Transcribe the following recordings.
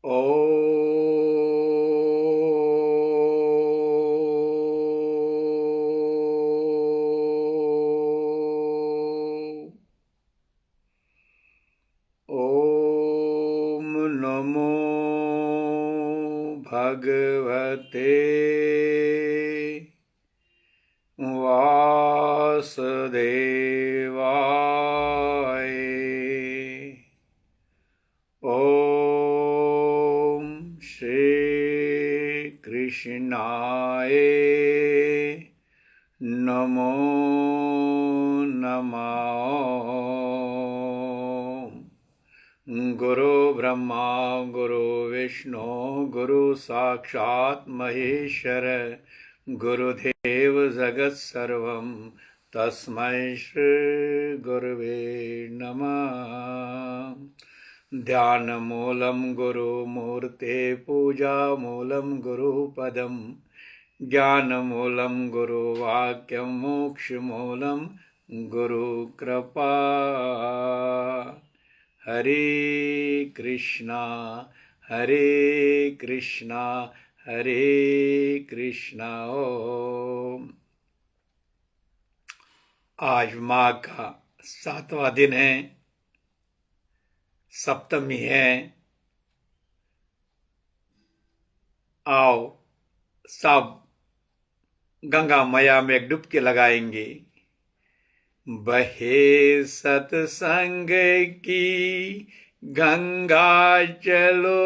ॐ नमो भगवते वासुदेवाय। ॐ श्री कृष्णाय नमो नमः। गुरु ब्रह्मा गुरु विष्णु गुरु साक्षात् महेश्वर गुरुदेव जगत् सर्वं तस्मै श्री गुरुवे नमः। ध्यानमूलं गुरुमूर्ते पूजामूलं गुरुपदं ज्ञानमूलं गुरुवाक्यं मोक्षमूलं गुरुकृपा। हरे कृष्णा हरे कृष्णा हरे कृष्णा। ओम। आज माघ का 7वां दिन है, सप्तमी है। आओ सब गंगा मैया में एक डुबकी लगाएंगे। बहे सत्संग की गंगा चलो,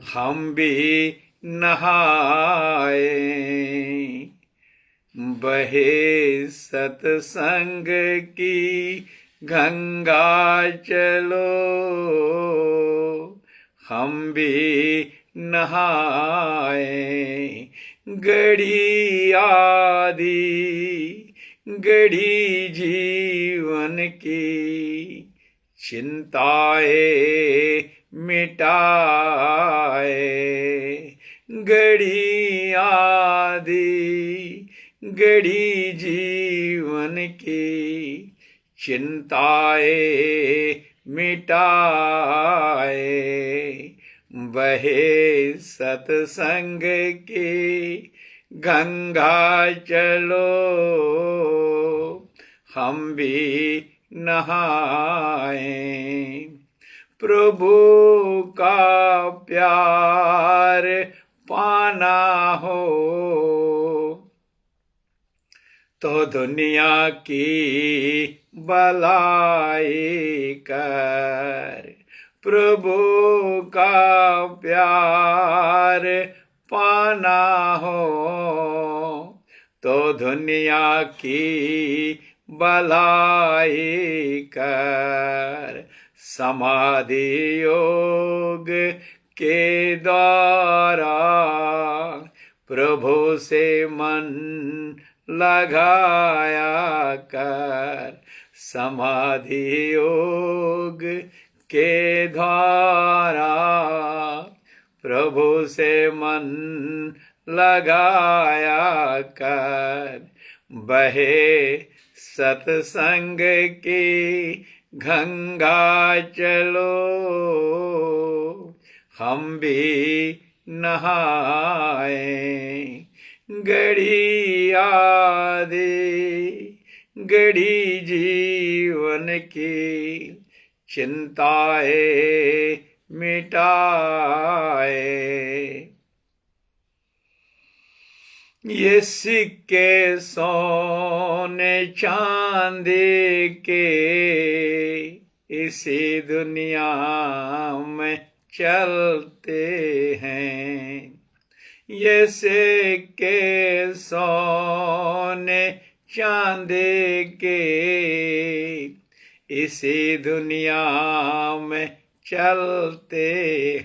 हम भी नहाए। बहे सत्संग की गंगा चलो, हम भी नहाए। गढ़ी आदि गढ़ी जीवन की चिंताएं मिटाए। गढ़ी आदि गढ़ी जीवन की चिंताएं मिटाए। बहे सत्संग की गंगा चलो, हम भी नहाए। प्रभु का प्यार पाना हो तो दुनिया की भलाई कर। प्रभु का प्यार पाना हो तो दुनिया की भलाई कर। समाधि योग के द्वारा प्रभु से मन लगाया कर। समाधि योग के द्वारा प्रभु से मन लगाया कर। बहे सत्संग की गंगा चलो, हम भी नहाए। गढ़ी आदि गढ़ी जीवन की चिंताएं मिटाए। ये सिक्के सोने चांदी के इसी दुनिया में चलते हैं। ये सिक्के सोने चांदी के इसी दुनिया में चलते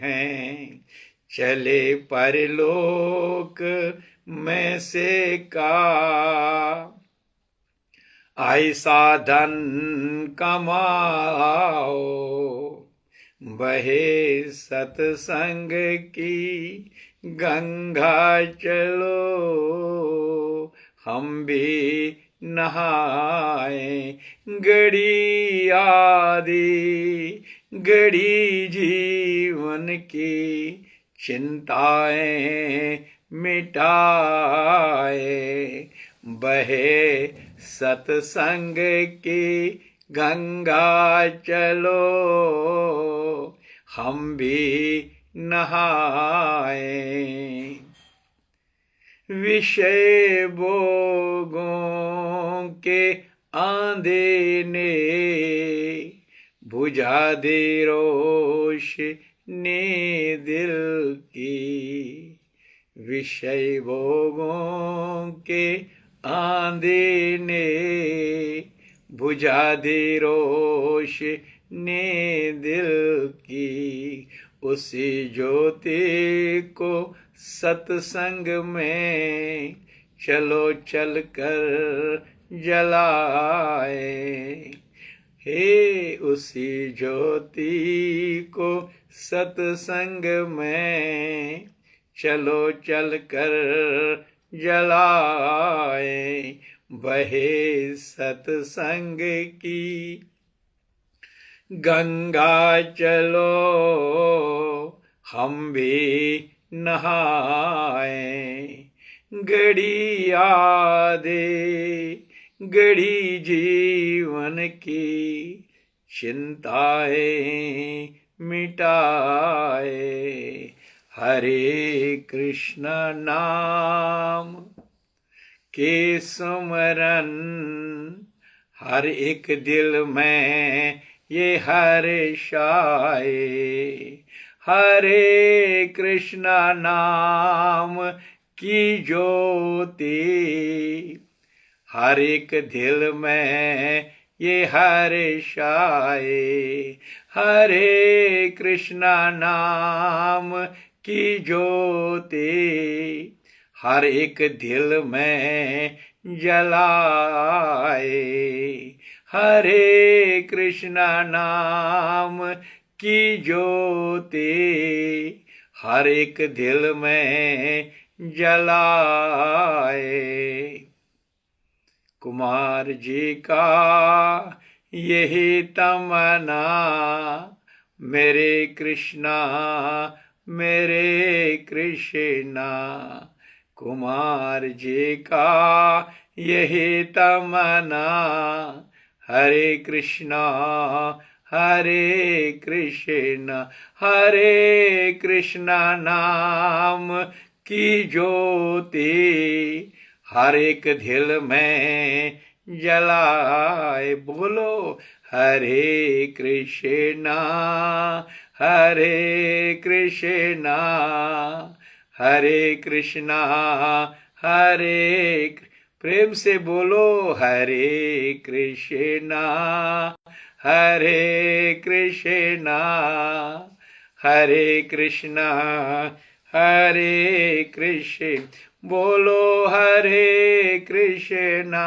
हैं। चले परलोक में से का ऐसा धन कमाओ। बहे सत्संग की गंगा चलो, हम भी नहाए, घड़ी आदि घड़ी जीवन की चिंताएं मिटाए, बहे सत्संग की गंगा चलो, हम भी नहाए। विषय भोगों के आंधे ने बुझा दे रोशनी दिल की, विषय भोगों के आंधे ने बुझा दे रोशनी दिल की, उसी ज्योति को सत्संग में चलो चल कर जलाए, हे उसी ज्योति को सत्संग में चलो चल कर जलाए, बहे सत्संग की गंगा चलो, हम भी नहाए, घड़ी आदे घड़ी जीवन की चिंताएं मिटाए, हरे कृष्ण नाम के सुमरन हर एक दिल में ये हर्षाए, हरे कृष्ण नाम की ज्योति हर एक दिल में ये हर्षाए, हरे कृष्ण नाम की ज्योति हर एक दिल में जलाए, हरे कृष्ण नाम की ज्योति हर एक दिल में जलाए। कुमार जी का यही तमन्ना, मेरे कृष्णा मेरे कृष्णा, कुमार जी का यही तमन्ना, हरे कृष्णा हरे कृष्णा, हरे कृष्णा नाम की ज्योति हर एक दिल में जलाए, बोलो हरे कृष्णा हरे कृष्णा, हरे कृष्णा हरे, प्रेम से बोलो हरे कृष्णा हरे कृष्णा, हरे कृष्णा हरे कृष्ण, बोलो हरे कृष्णा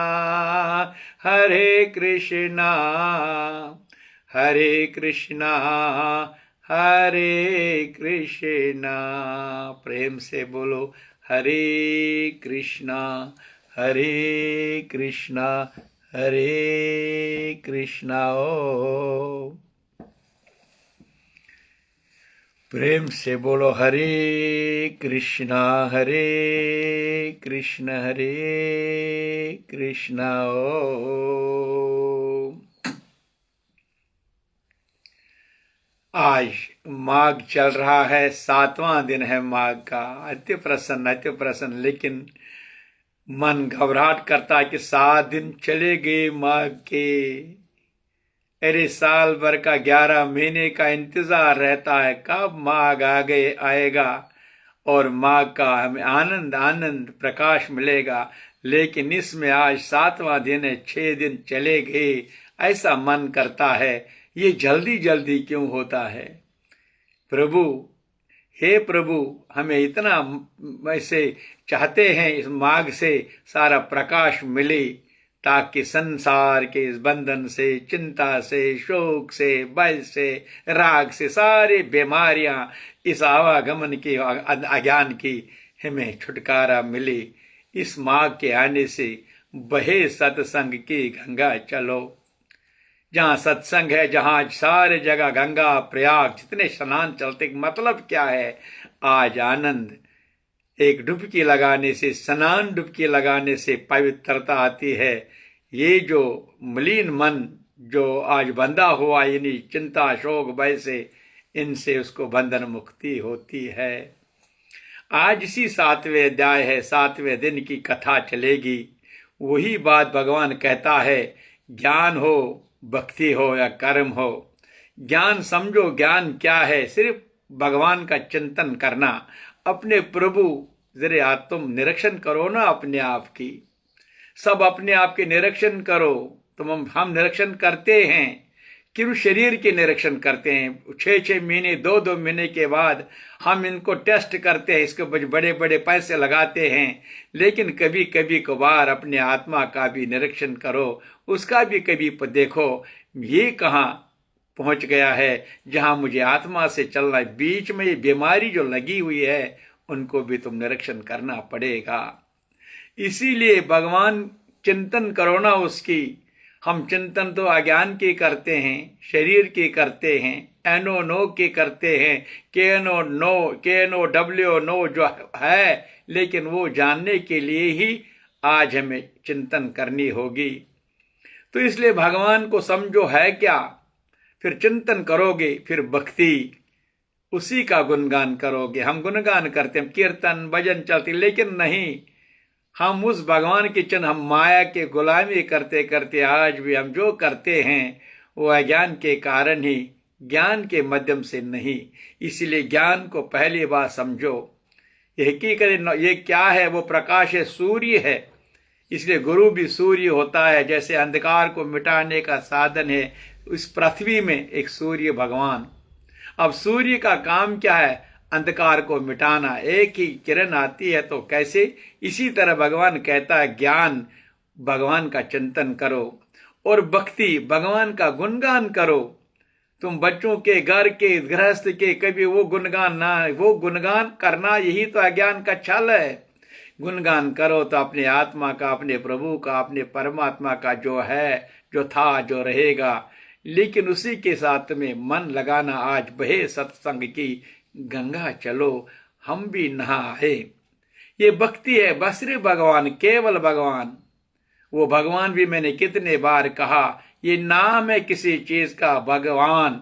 हरे कृष्णा, हरे कृष्णा हरे कृष्णा, प्रेम से बोलो हरे कृष्णा हरे कृष्णा हरे कृष्णा। ओ प्रेम से बोलो हरे कृष्णा हरे कृष्णा ओ। आज माघ चल रहा है, 7वां दिन है माघ का। अति प्रसन्न, लेकिन मन घबराहट करता है कि 7 दिन चले गए माघ के। अरे साल भर का 11 महीने का इंतजार रहता है, कब माघ आएगा और माघ का हमें आनंद प्रकाश मिलेगा। लेकिन इसमें आज 7वां दिन है, 6 दिन चले गए, ऐसा मन करता है ये जल्दी क्यों होता है। प्रभु, हे प्रभु, हमें इतना ऐसे चाहते हैं इस माघ से सारा प्रकाश मिले, ताकि संसार के इस बंधन से, चिंता से, शोक से, भय से, राग से, सारी बीमारियां, इस आवागमन की अज्ञान की हमें छुटकारा मिले। इस माघ के आने से बहे सत्संग की गंगा चलो। जहां सत्संग है, जहां सारे जगह गंगा प्रयाग जितने स्नान चलते, मतलब क्या है, आज आनंद। एक डुबकी लगाने से, स्नान डुबकी लगाने से पवित्रता आती है। ये जो मलिन मन जो आज बंधा हुआ यानी चिंता शोक भय से, इनसे उसको बंधन मुक्ति होती है। आज इसी 7वें अध्याय है, 7वें दिन की कथा चलेगी। वही बात भगवान कहता है, ज्ञान हो, भक्ति हो या कर्म हो। ज्ञान समझो, ज्ञान क्या है, सिर्फ भगवान का चिंतन करना। अपने प्रभु जरा तुम निरीक्षण करो ना अपने आप की, सब अपने आप के निरीक्षण करो। तुम हम निरीक्षण करते हैं, क्यों शरीर के निरीक्षण करते हैं। 6-6 महीने 2-2 महीने के बाद हम इनको टेस्ट करते हैं, इसके बड़े बड़े पैसे लगाते हैं। लेकिन कभी कभी कभार अपने आत्मा का भी निरीक्षण करो, उसका भी कभी देखो ये कहाँ पहुंच गया है, जहां मुझे आत्मा से चलना है। बीच में ये बीमारी जो लगी हुई है, उनको भी तुम निरीक्षण करना पड़ेगा। इसीलिए भगवान चिंतन करो ना उसकी। हम चिंतन तो अज्ञान के करते हैं, शरीर के करते हैं, एनो नो के करते हैं, के नो डब्ल्यू नो जो है, लेकिन वो जानने के लिए ही आज हमें चिंतन करनी होगी। तो इसलिए भगवान को समझो है क्या, फिर चिंतन करोगे, फिर भक्ति, उसी का गुणगान करोगे। हम गुणगान करते हैं, कीर्तन भजन चलती, लेकिन नहीं, हम उस भगवान के चिन्ह, हम माया के गुलामी करते करते आज भी हम जो करते हैं वो अज्ञान के कारण ही, ज्ञान के माध्यम से नहीं। इसलिए ज्ञान को पहली बार समझो। ये हकीकत ये क्या है, वो प्रकाश है, सूर्य है। इसलिए गुरु भी सूर्य होता है। जैसे अंधकार को मिटाने का साधन है इस पृथ्वी में एक सूर्य भगवान। अब सूर्य का काम क्या है, अंधकार को मिटाना। एक ही किरण आती है तो कैसे, इसी तरह भगवान कहता है ज्ञान, भगवान का चिंतन करो, और भक्ति, भगवान का गुणगान करो। तुम बच्चों के, घर के, गृहस्थ के कभी वो गुणगान ना, वो गुणगान करना यही तो अज्ञान का छल है। गुणगान करो तो अपने आत्मा का, अपने प्रभु का, अपने परमात्मा का जो है, जो था, जो रहेगा। लेकिन उसी के साथ में मन लगाना। आज बहे सत्संग की गंगा चलो, हम भी नहाए। ये भक्ति है, बस सिर्फ भगवान, केवल भगवान। वो भगवान भी मैंने कितने बार कहा, ये नाम है किसी चीज का, भगवान।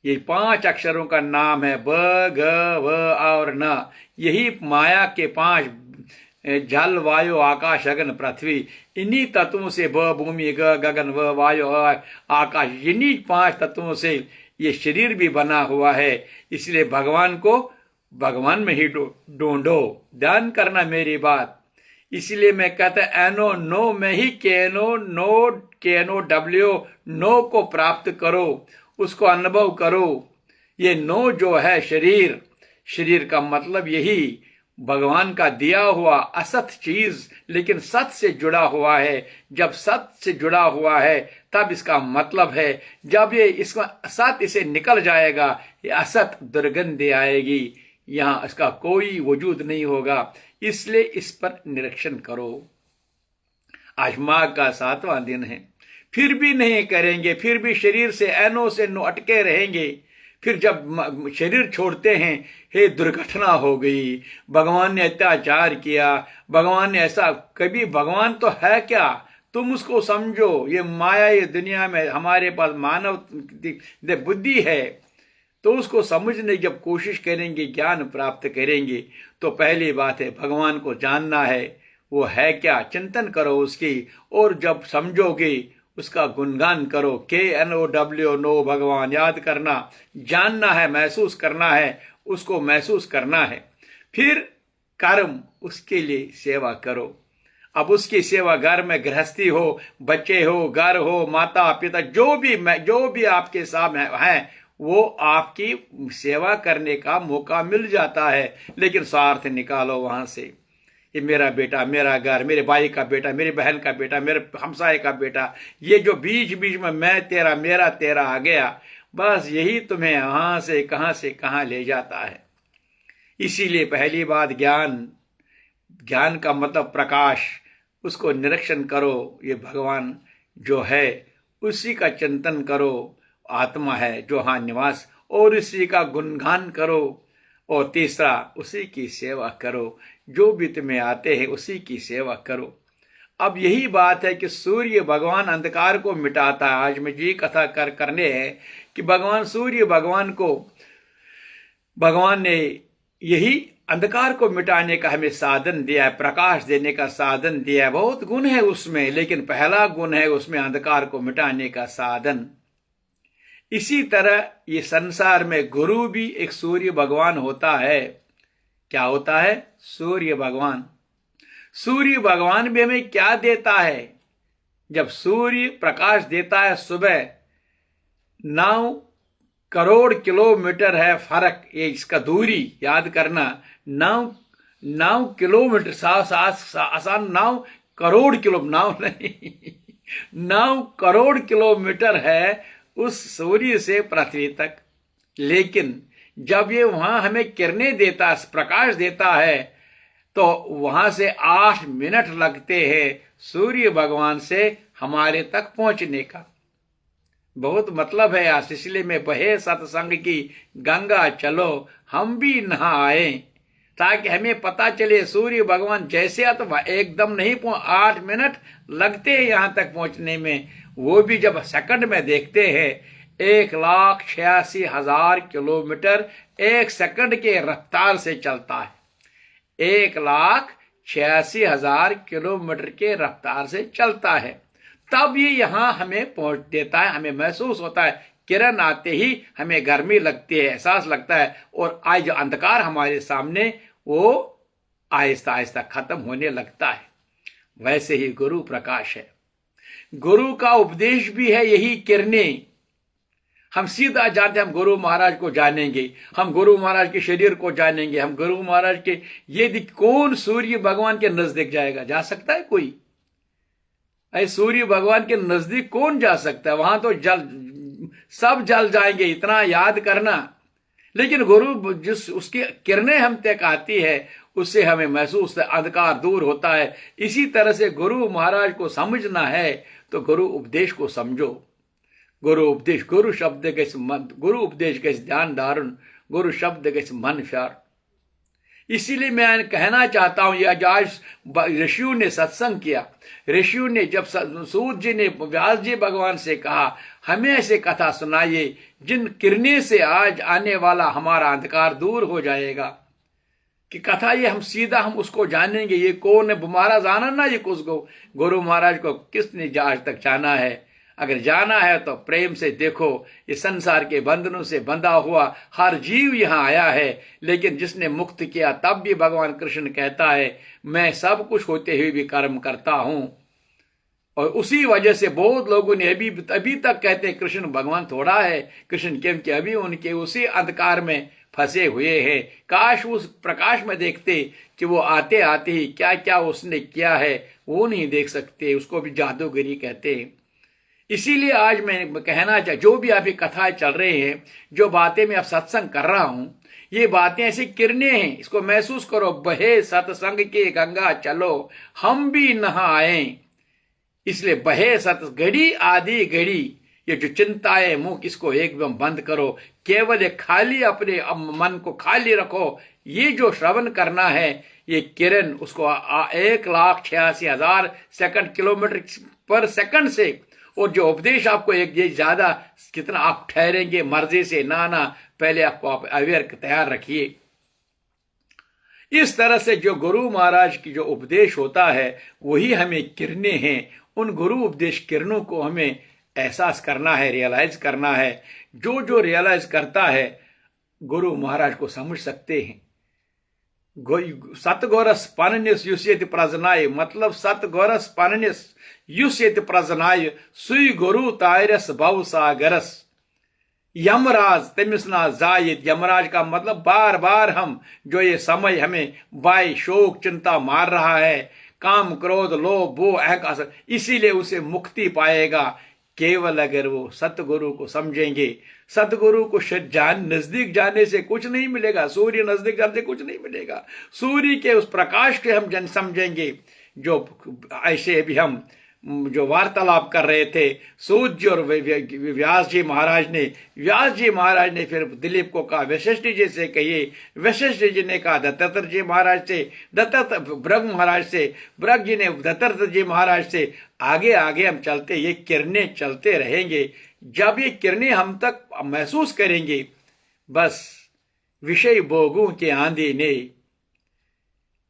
ये 5 अक्षरों का नाम है, ब ग व और न। यही माया के 5 जल वायु आकाश अगन पृथ्वी, इन्हीं तत्वों से, ब भूमि, ग गगन, व वायु आकाश, इन्हीं 5 तत्वों से ये शरीर भी बना हुआ है। इसलिए भगवान को भगवान में ही ढूंढो, ध्यान करना मेरी बात। इसलिए मैं कहता एनो नो में ही केनो डब्ल्यू नो को प्राप्त करो, उसको अनुभव करो। ये नो जो है शरीर, शरीर का मतलब यही भगवान का दिया हुआ असत चीज, लेकिन सत से जुड़ा हुआ है। जब सत से जुड़ा हुआ है तब इसका मतलब है, जब ये इसका सत इसे निकल जाएगा, ये असत दुर्गंध आएगी, यहां इसका कोई वजूद नहीं होगा। इसलिए इस पर निरीक्षण करो। आज माघ का 7वां दिन है, फिर भी नहीं करेंगे, फिर भी शरीर से एनो से नो अटके रहेंगे। फिर जब शरीर छोड़ते हैं, हे दुर्घटना हो गई, भगवान ने अत्याचार किया, भगवान ने ऐसा, कभी भगवान तो है क्या, तुम उसको समझो। ये माया, ये दुनिया में हमारे पास मानव बुद्धि है, तो उसको समझने की जब कोशिश करेंगे, ज्ञान प्राप्त करेंगे, तो पहली बात है भगवान को जानना है, वो है क्या, चिंतन करो उसकी। और जब समझोगे उसका गुणगान करो, KNOW नो, भगवान याद करना, जानना है, महसूस करना है, उसको महसूस करना है। फिर कर्म, उसके लिए सेवा करो। अब उसकी सेवा, घर में गृहस्थी हो, बच्चे हो, घर हो, माता पिता, जो भी आपके सामने हैं, वो आपकी सेवा करने का मौका मिल जाता है। लेकिन स्वार्थ निकालो वहां से, ये मेरा बेटा, मेरा घर, मेरे भाई का बेटा, मेरी बहन का बेटा, मेरे हमसाए का बेटा, ये जो बीच बीच में मैं तेरा, मेरा तेरा आ गया, बस यही तुम्हें यहां से कहां ले जाता है। इसीलिए पहली बात ज्ञान, ज्ञान का मतलब प्रकाश, उसको निरीक्षण करो। ये भगवान जो है उसी का चिंतन करो, आत्मा है जो हाँ निवास, और उसी का गुणगान करो। और तीसरा, उसी की सेवा करो, जो भी तुम्हें आते हैं उसी की सेवा करो। अब यही बात है कि सूर्य भगवान अंधकार को मिटाता है। आज में जी कथा करने हैं कि भगवान सूर्य भगवान ने यही अंधकार को मिटाने का हमें साधन दिया है, प्रकाश देने का साधन दिया है। बहुत गुण है उसमें, लेकिन पहला गुण है उसमें अंधकार को मिटाने का साधन। इसी तरह ये संसार में गुरु भी एक सूर्य भगवान होता है। क्या होता है? सूर्य भगवान। सूर्य भगवान भी हमें क्या देता है? जब सूर्य प्रकाश देता है सुबह, 9 करोड़ किलोमीटर है फर्क, ये इसका दूरी याद करना। 9 किलोमीटर, आसान 9 करोड़ किलो, 9 नहीं 9 करोड़ किलोमीटर है उस सूर्य से पृथ्वी तक। लेकिन जब ये वहां हमें किरणें देता है, प्रकाश देता है, तो वहां से 8 मिनट लगते हैं सूर्य भगवान से हमारे तक पहुंचने का। बहुत मतलब है यार। इसलिए में बहे सत्संग की गंगा चलो, हम भी नहा आए, ताकि हमें पता चले सूर्य भगवान जैसे आ तो एकदम नहीं 8 मिनट लगते हैं यहां तक पहुंचने में। वो भी जब सेकंड में देखते हैं, 1,86,000 किलोमीटर 1 सेकंड के रफ्तार से चलता है। 1,86,000 किलोमीटर के रफ्तार से चलता है। तब ये यहां हमें पहुंच देता है, हमें महसूस होता है। किरण आते ही हमें गर्मी लगती है, एहसास लगता है, और आज जो अंधकार हमारे सामने वो आहिस्ता आहिस्ता खत्म होने लगता है। वैसे ही गुरु प्रकाश है, गुरु का उपदेश भी है यही किरणें। हम सीधा जानते, हम गुरु महाराज को जानेंगे, हम गुरु महाराज के शरीर को जानेंगे, हम गुरु महाराज के ये कौन सूर्य भगवान के नजदीक जाएगा? जा सकता है कोई? सूर्य भगवान के नजदीक कौन जा सकता है? वहां तो सब जल जाएंगे, इतना याद करना। लेकिन गुरु जिस उसकी किरणें हम तक आती है, उससे हमें महसूस है, अंधकार दूर होता है। इसी तरह से गुरु महाराज को समझना है तो गुरु उपदेश को समझो। गुरु उपदेश, गुरु शब्द के गुरु उपदेश के ध्यान धारण, गुरु शब्द के मन प्यार। इसीलिए मैं कहना चाहता हूं, यह आज ऋषियों ने सत्संग किया, ऋषियों ने जब सूत जी ने व्यास जी भगवान से कहा हमें ऐसे कथा सुनाइए जिन किरणें से आज आने वाला हमारा अंधकार दूर हो जाएगा, कि कथा ये हम सीधा हम उसको जानेंगे। ये कौन है? महाराज आना ना, ये उसको गुरु महाराज को किसने आज तक जाना है? अगर जाना है तो प्रेम से देखो, इस संसार के बंधनों से बंधा हुआ हर जीव यहां आया है, लेकिन जिसने मुक्त किया तब भी भगवान कृष्ण कहता है मैं सब कुछ होते हुए भी कर्म करता हूं। और उसी वजह से बहुत लोगों ने अभी तक कहते हैं कृष्ण भगवान थोड़ा है, कृष्ण क्योंकि अभी उनके उसी अंधकार में फंसे हुए हैं। काश उस प्रकाश में देखते कि वो आते आते ही क्या क्या उसने किया है, वो नहीं देख सकते, उसको भी जादूगरी कहते हैं। इसीलिए आज मैं कहना चाह, जो भी अभी कथाएं चल रही हैं, जो बातें मैं अब सत्संग कर रहा हूं, ये बातें ऐसी किरणें हैं, इसको महसूस करो। बहे सत्संग की गंगा चलो, हम भी नहा आए। इसलिए बहे सत घड़ी आदि घड़ी, ये जो चिंताएं मुख, इसको एकदम बंद करो। केवल एक खाली अपने मन को खाली रखो। ये जो श्रवण करना है, ये किरण उसको 1,86,000 सेकंड किलोमीटर पर सेकंड से, और जो उपदेश आपको एक ये ज्यादा कितना आप ठहरेंगे मर्जी से ना, पहले आपको आप अवेयर तैयार रखिए। इस तरह से जो गुरु महाराज की जो उपदेश होता है वही हमें किरणें हैं। उन गुरु उपदेश किरणों को हमें एहसास करना है, रियलाइज करना है। जो रियलाइज करता है गुरु महाराज को समझ सकते हैं। सतगोरस पननिस युष्यति प्रजनाय, मतलब सतगोरस पननिस युष्यति प्रजनाय, सुई गुरु तायरस भव सागरस। यमराज तमिस ना जायद, यमराज का मतलब बार बार हम जो ये समय हमें बाई शोक चिंता मार रहा है, काम क्रोध लोभ वो अहंकार, इसीलिए उसे मुक्ति पाएगा केवल अगर वो सतगुरु को समझेंगे। सतगुरु को नजदीक जाने से कुछ नहीं मिलेगा, सूर्य नजदीक जाने से कुछ नहीं मिलेगा। सूर्य के उस प्रकाश के हम समझेंगे जो ऐसे भी हम जो वार्तालाप कर रहे थे सूत जी और व्यास जी महाराज ने फिर दिलीप को कहा वशिष्ठ जी से कहिए, वशिष्ठ जी ने कहा दत्तात्रेय जी महाराज से, भृग महाराज से, भृग जी ने दत्तात्रेय जी महाराज से। आगे आगे हम चलते, ये किरणें चलते रहेंगे। जब ये किरणें हम तक महसूस करेंगे, बस विषय भोगों के आंधी ने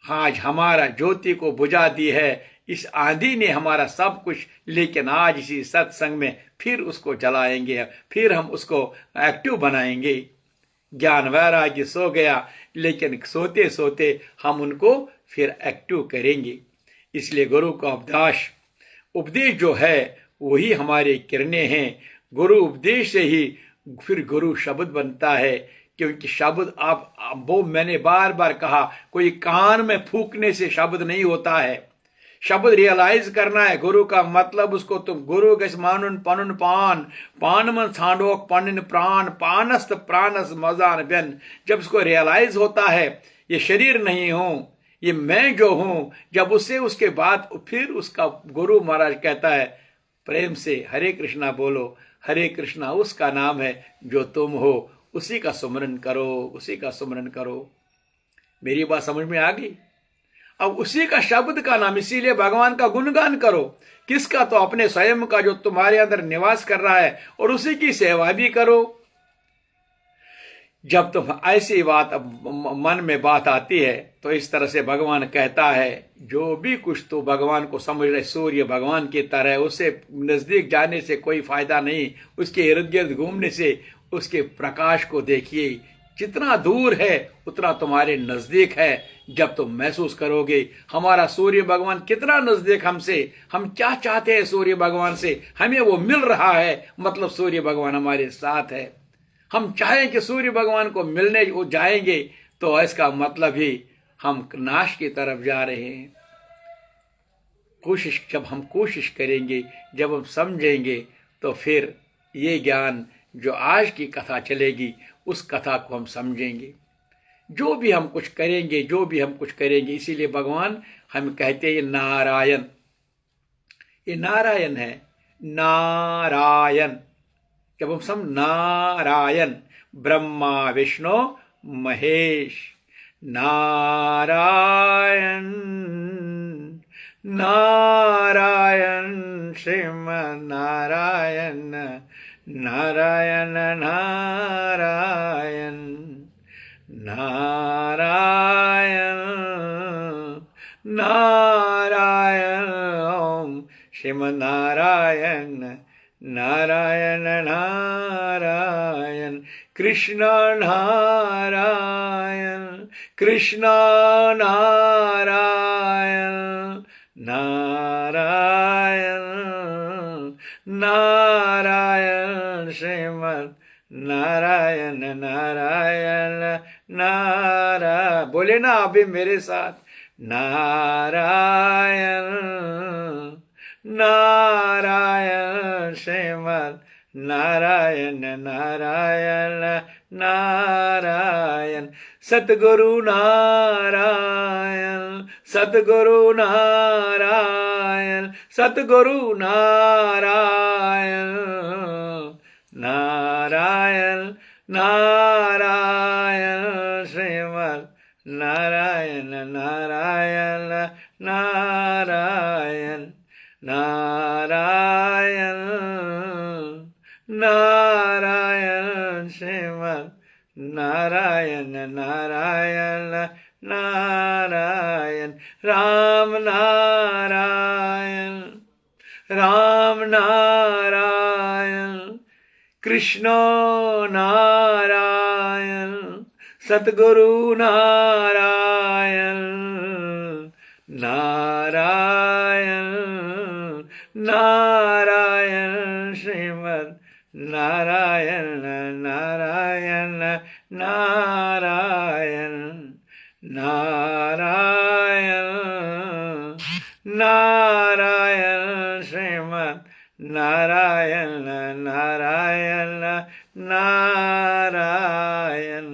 आज हमारा ज्योति को बुझा दी है। इस आंधी ने हमारा सब कुछ, लेकिन आज इसी सत्संग में फिर उसको जलाएंगे, फिर हम उसको एक्टिव बनाएंगे। ज्ञान वैराग्य सो गया, लेकिन सोते सोते हम उनको फिर एक्टिव करेंगे। इसलिए गुरु का उपदेश जो है वही हमारे किरणें हैं। गुरु उपदेश से ही फिर गुरु शब्द बनता है, क्योंकि शब्द आप वो मैंने बार बार कहा, कोई कान में फूकने से शब्द नहीं होता है। शब्द रियलाइज करना है। गुरु का मतलब उसको तुम गुरु गस मानुन पनुन पान, पान मन छांडोक पनिन प्राण, पानस्त प्राणस मजान व्यन। जब उसको रियलाइज होता है ये शरीर नहीं हूं, ये मैं जो हूं, जब उसके बाद फिर उसका गुरु महाराज कहता है प्रेम से हरे कृष्णा बोलो। हरे कृष्णा उसका नाम है जो तुम हो, उसी का सुमरन करो, उसी का सुमरन करो। मेरी बात समझ में आ गई? अब उसी का शब्द का नाम, इसीलिए भगवान का गुणगान करो। किसका? तो अपने स्वयं का, जो तुम्हारे अंदर निवास कर रहा है, और उसी की सेवा भी करो। जब तुम ऐसी बात मन में बात आती है, तो इस तरह से भगवान कहता है जो भी कुछ तो भगवान को समझ रहे, सूर्य भगवान की तरह, उससे नजदीक जाने से कोई फायदा नहीं, उसके इर्द गिर्द घूमने से उसके प्रकाश को देखिए। जितना दूर है उतना तुम्हारे नजदीक है। जब तुम महसूस करोगे हमारा सूर्य भगवान कितना नजदीक हमसे, हम क्या चाहते हैं सूर्य भगवान से, हमें वो मिल रहा है, मतलब सूर्य भगवान हमारे साथ है। हम चाहें कि सूर्य भगवान को मिलने वो जाएंगे, तो इसका मतलब ही हम नाश की तरफ जा रहे हैं। जब हम कोशिश करेंगे, जब हम समझेंगे, तो फिर ये ज्ञान जो आज की कथा चलेगी, उस कथा को हम समझेंगे। जो भी हम कुछ करेंगे, इसीलिए भगवान हम कहते हैं ये नारायण है। नारायण, जब हम सब नारायण, ब्रह्मा विष्णु महेश, नारायण नारायण श्रीमन नारायण, नारायण नारायण नारायण नारायण, ओम श्रीमन नारायण नारायण नारायण, कृष्ण नारायण कृष्ण नारायण नारायण नारायण श्रीमन नारायण नारायण नारायण। बोले ना अभी मेरे साथ, नारायण नारायण श्रीमन नारायण नारायण नारायण, सतगुरु नारायण सतगुरु नारायण सतगुरु नारायण नारायण नारायण श्रीमन नारायण नारायण नारायण नारायण नारायण श्रीमन नारायण नारायण नारायण, राम नारायण राम नारायण कृष्ण नारायण सतगुरु नारायण नारायण नारायण श्रीमन नारायण नारायण नारायण नारायण नारायण श्रीमन नारायण नारायण नारायण।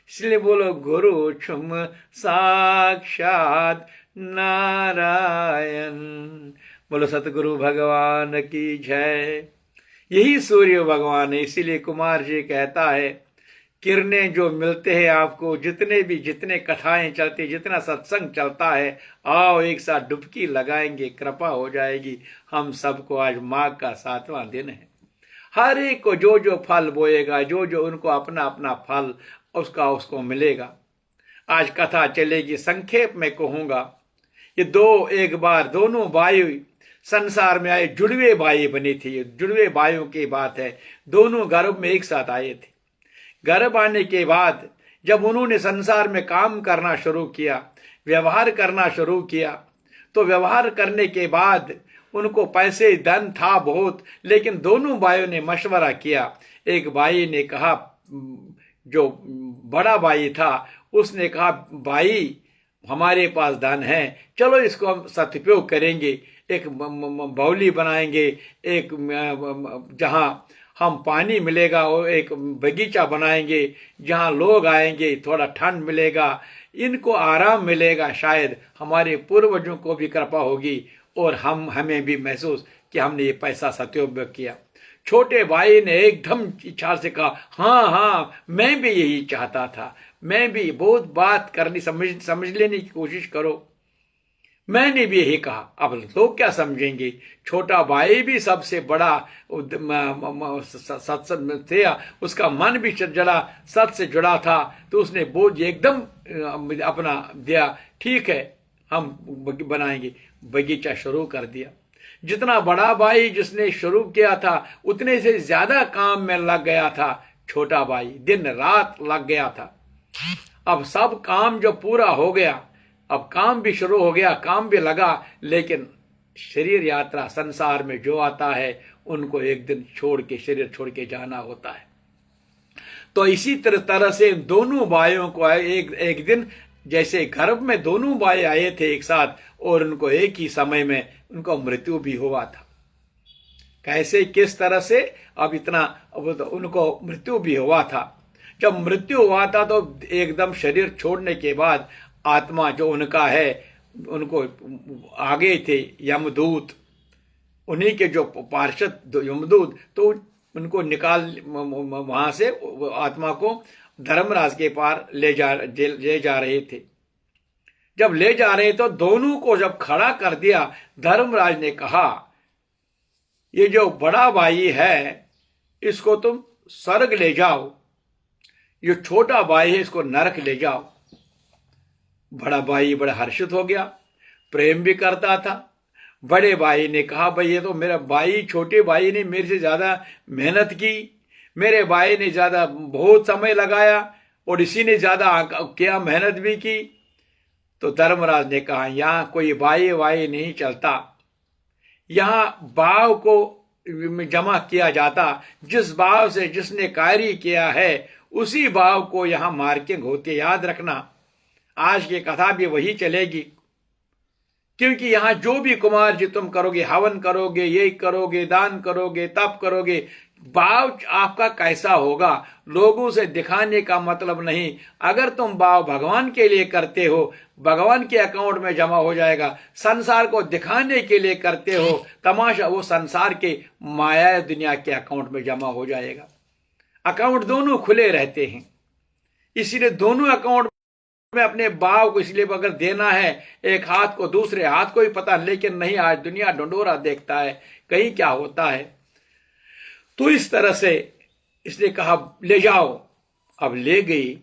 इसलिए बोलो गुरु छुम साक्षात नारायण। बोलो सतगुरु भगवान की जय। यही सूर्य भगवान है। इसीलिए कुमार जी कहता है, किरणें जो मिलते हैं आपको, जितने कथाएं चलती, जितना सत्संग चलता है, आओ एक साथ डुबकी लगाएंगे, कृपा हो जाएगी हम सबको। आज माघ का 7वां दिन है। हर एक को जो जो फल बोएगा, जो जो उनको अपना अपना फल उसको मिलेगा। आज कथा चलेगी, संक्षेप में कहूंगा। ये एक बार दोनों भाई संसार में आए, जुड़वे भाई बनी थी। ये जुड़वे भाइयों की बात है। दोनों गर्भ में एक साथ आए थे। गर्भ आने के बाद जब उन्होंने संसार में काम करना शुरू किया, व्यवहार करना शुरू किया, तो व्यवहार करने के बाद उनको पैसे धन था बहुत, लेकिन दोनों भाइयों ने मशवरा किया। एक भाई ने कहा, जो बड़ा भाई था, उसने कहा, भाई हमारे पास धन है, चलो इसको हम सदुपयोग करेंगे, एक बावली बनाएंगे, एक जहां हम पानी मिलेगा, और एक बगीचा बनाएंगे जहां लोग आएंगे, थोड़ा ठंड मिलेगा, इनको आराम मिलेगा, शायद हमारे पूर्वजों को भी कृपा होगी और हमें भी महसूस कि हमने ये पैसा सदुपयोग किया। छोटे भाई ने एकदम इच्छा से कहा, हाँ हाँ, मैं भी यही चाहता था, मैं भी बहुत बात करनी, समझ लेने की कोशिश करो, मैंने भी यही कहा। अब लोग क्या समझेंगे? छोटा भाई भी सबसे बड़ा सत्संग थे, उसका मन भी जड़ा सत से जुड़ा था, तो उसने बोझ एकदम अपना दिया, ठीक है हम बनाएंगे। बगीचा शुरू कर दिया। जितना बड़ा भाई जिसने शुरू किया था, उतने से ज्यादा काम में लग गया था छोटा भाई, दिन रात लग गया था। अब सब काम जो पूरा हो गया, अब काम भी शुरू हो गया, काम भी लगा, लेकिन शरीर यात्रा, संसार में जो आता है उनको एक दिन शरीर छोड़ के जाना होता है। तो इसी तरह से दोनों भाइयों को एक दिन, जैसे गर्भ में दोनों भाई आए थे एक साथ, और उनको एक ही समय में उनको मृत्यु भी हुआ था। कैसे, किस तरह से? अब उनको मृत्यु भी हुआ था। जब मृत्यु हुआ था तो एकदम शरीर छोड़ने के बाद आत्मा जो उनका है, उनको आगे थे यमदूत, उन्हीं के जो पार्षद यमदूत, तो उनको निकाल वहां से आत्मा को धर्मराज के पार ले जा रहे थे। जब ले जा रहे तो दोनों को जब खड़ा कर दिया, धर्मराज ने कहा, ये जो बड़ा भाई है इसको तुम स्वर्ग ले जाओ, ये छोटा भाई है इसको नरक ले जाओ। बड़ा भाई बड़ा हर्षित हो गया, प्रेम भी करता था। बड़े भाई ने कहा, भाई ये तो मेरा भाई, छोटे भाई ने मेरे से ज्यादा मेहनत की, मेरे भाई ने ज्यादा बहुत समय लगाया और इसी ने ज्यादा किया, मेहनत भी की। तो धर्मराज ने कहा, यहां कोई भाई नहीं चलता, यहां भाव को जमा किया जाता, जिस भाव से जिसने कार्य किया है उसी भाव को यहां मार्किंग होती है, याद रखना। आज की कथा भी वही चलेगी, क्योंकि यहां जो भी कुमार जी तुम करोगे, हवन करोगे, ये करोगे, दान करोगे, तप करोगे, भाव आपका कैसा होगा लोगों से दिखाने का मतलब नहीं। अगर तुम भाव भगवान के लिए करते हो, भगवान के अकाउंट में जमा हो जाएगा। संसार को दिखाने के लिए करते हो तमाशा, वो संसार के माया दुनिया के अकाउंट में जमा हो जाएगा। अकाउंट दोनों खुले रहते हैं, इसीलिए दोनों अकाउंट में अपने भाव को इसलिए अगर देना है, एक हाथ को दूसरे हाथ को ही पता, लेकिन नहीं, आज दुनिया ढंढोरा देखता है कहीं क्या होता है। तो इस तरह से इसने कहा, ले जाओ। अब ले गई,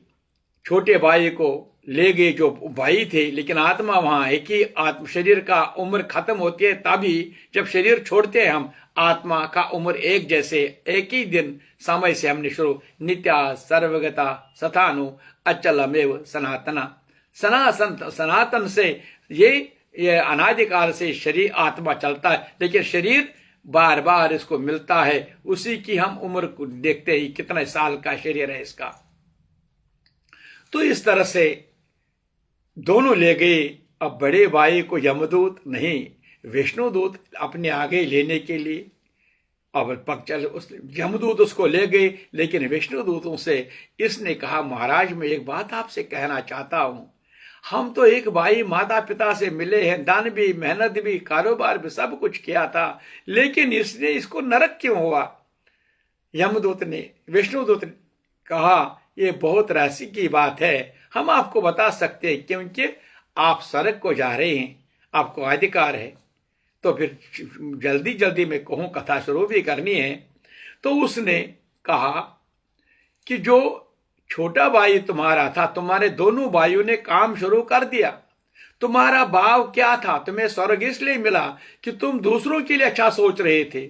छोटे भाई को ले गए जो भाई थे, लेकिन आत्मा वहां है कि शरीर का उम्र खत्म होती है तभी जब शरीर छोड़ते हैं हम, आत्मा का उम्र एक जैसे, एक ही दिन समय से हमने शुरू। नित्या सर्वगता सथानु अचलमेव सनातना, सनातन से ये अनादिकाल से शरीर आत्मा चलता है, लेकिन शरीर बार बार इसको मिलता है। उसी की हम उम्र को देखते ही कितने साल का शरीर है इसका। तो इस तरह से दोनों ले गए। अब बड़े भाई को यमदूत नहीं, विष्णुदूत अपने आगे लेने के लिए, अब यमदूत उसको ले गए, लेकिन विष्णुदूतों से इसने कहा, महाराज मैं एक बात आपसे कहना चाहता हूं, हम तो एक भाई माता पिता से मिले हैं, दान भी, मेहनत भी, कारोबार भी, सब कुछ किया था, लेकिन इसने इसको नरक क्यों हुआ? यमदूत ने, विष्णुदूत ने कहा, ये बहुत रहस्य की बात है, हम आपको बता सकते हैं, क्योंकि आप सड़क को जा रहे हैं, आपको अधिकार है। तो फिर जल्दी जल्दी में कहूं, कथा शुरू भी करनी है। तो उसने कहा कि जो छोटा भाई तुम्हारा था, तुम्हारे दोनों भाइयों ने काम शुरू कर दिया। तुम्हारा भाव क्या था? तुम्हें स्वर्ग इसलिए मिला कि तुम दूसरों के लिए अच्छा सोच रहे थे,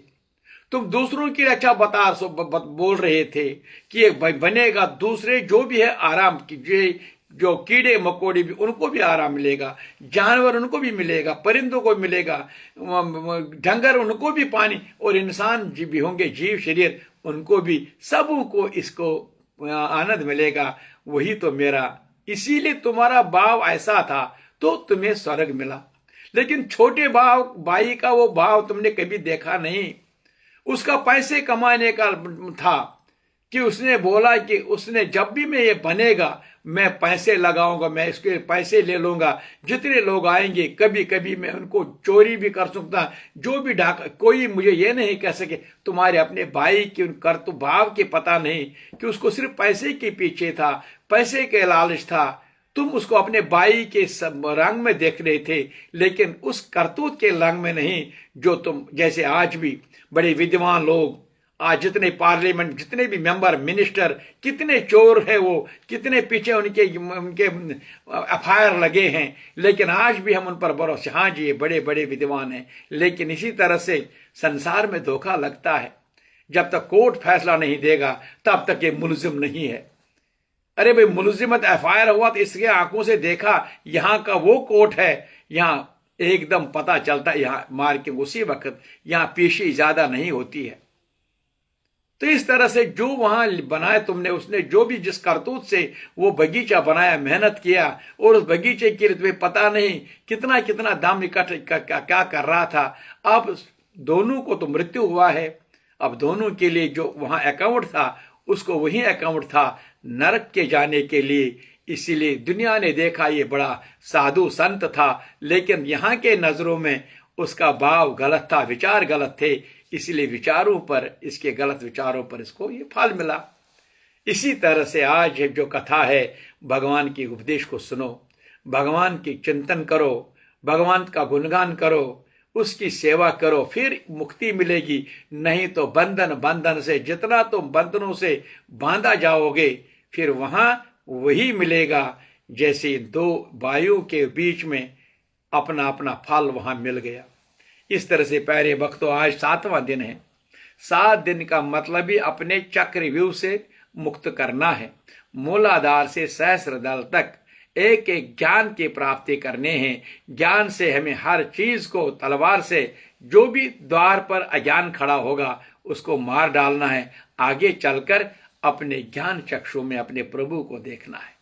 तुम दूसरों के लिए अच्छा बोल रहे थे कि ये बनेगा, दूसरे जो भी है आराम की, जो कीड़े मकोड़े भी, उनको भी आराम मिलेगा, जानवर उनको भी मिलेगा, परिंदों को मिलेगा, डंगर उनको भी पानी, और इंसान भी होंगे, जीव शरीर, उनको भी, सबको इसको आनंद मिलेगा। वही तो मेरा, इसीलिए तुम्हारा भाव ऐसा था तो तुम्हें स्वर्ग मिला। लेकिन छोटे भाई का वो भाव तुमने कभी देखा नहीं। उसका पैसे कमाने का था कि उसने बोला कि उसने जब भी मैं ये बनेगा, मैं पैसे लगाऊंगा, मैं इसके पैसे ले लूंगा, जितने लोग आएंगे, कभी कभी मैं उनको चोरी भी कर सकता, जो भी डाका, कोई मुझे ये नहीं कह सके तुम्हारे अपने भाई की कर्तव्य भाव के पता नहीं कि उसको सिर्फ पैसे के पीछे था, पैसे के लालच था। तुम उसको अपने भाई के रंग में देख रहे थे, लेकिन उस करतूत के रंग में नहीं जो तुम, जैसे आज भी बड़े विद्वान लोग, आज जितने पार्लियामेंट, जितने भी मेंबर, मिनिस्टर, कितने चोर है वो, कितने पीछे उनके एफआईआर लगे हैं, लेकिन आज भी हम उन पर भरोसे, हाँ जी ये बड़े बड़े विद्वान हैं। लेकिन इसी तरह से संसार में धोखा लगता है। जब तक कोर्ट फैसला नहीं देगा तब तक ये मुलजिम नहीं है। अरे भाई, मुलजिमत एफआईआर हुआ तो इसके आंखों से देखा, यहां का वो कोर्ट है, यहां एकदम पता चलता है, यहां मार के उसी वक्त यहां पेशी ज्यादा नहीं होती है। तो इस तरह से जो वहां बनाया तुमने, उसने जो भी जिस करतूत से वो बगीचा बनाया, मेहनत किया, और उस बगीचे के लिए तुम्हें पता नहीं कितना कितना दाम इकट्ठा क्या कर रहा था। अब दोनों को तो मृत्यु हुआ है, अब दोनों के लिए जो वहां अकाउंट था, उसको वही अकाउंट था नरक के जाने के लिए। इसीलिए दुनिया ने देखा ये बड़ा साधु संत था, लेकिन यहाँ के नजरों में उसका भाव गलत था, विचार गलत थे, इसलिए विचारों पर, इसके गलत विचारों पर इसको ये फल मिला। इसी तरह से आज जो कथा है, भगवान के उपदेश को सुनो, भगवान की चिंतन करो, भगवान का गुणगान करो, उसकी सेवा करो, फिर मुक्ति मिलेगी। नहीं तो बंधन से, जितना तुम बंधनों से बांधा जाओगे, फिर वहां वही मिलेगा जैसे दो वायु के बीच में अपना अपना फल वहां मिल गया। इस तरह से प्यारे भक्तों, आज 7वां दिन है। 7 दिन का मतलब ही अपने चक्रव्यूह से मुक्त करना है। मूलाधार से सहस्रदल तक एक एक ज्ञान की प्राप्ति करने हैं। ज्ञान से हमें हर चीज को, तलवार से जो भी द्वार पर अज्ञान खड़ा होगा उसको मार डालना है। आगे चलकर अपने ज्ञान चक्षु में अपने प्रभु को देखना है।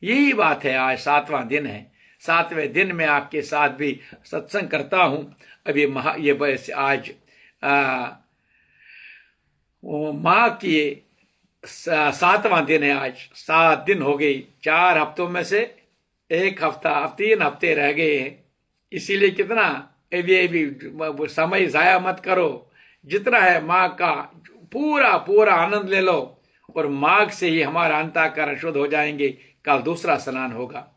यही बात है। आज 7वां दिन है। 7वें दिन में आपके साथ भी सत्संग करता हूं। अभी ये बस आज माह की 7वां दिन है। आज 7 दिन हो गई। 4 हफ्तों में से 1 हफ्ता, अब 3 हफ्ते रह गए हैं। इसीलिए कितना अभी समय जाया मत करो। जितना है माघ का पूरा पूरा आनंद ले लो, और माघ से ही हमारा अंतःकरण शुद्ध हो जाएंगे। कल दूसरा स्नान होगा,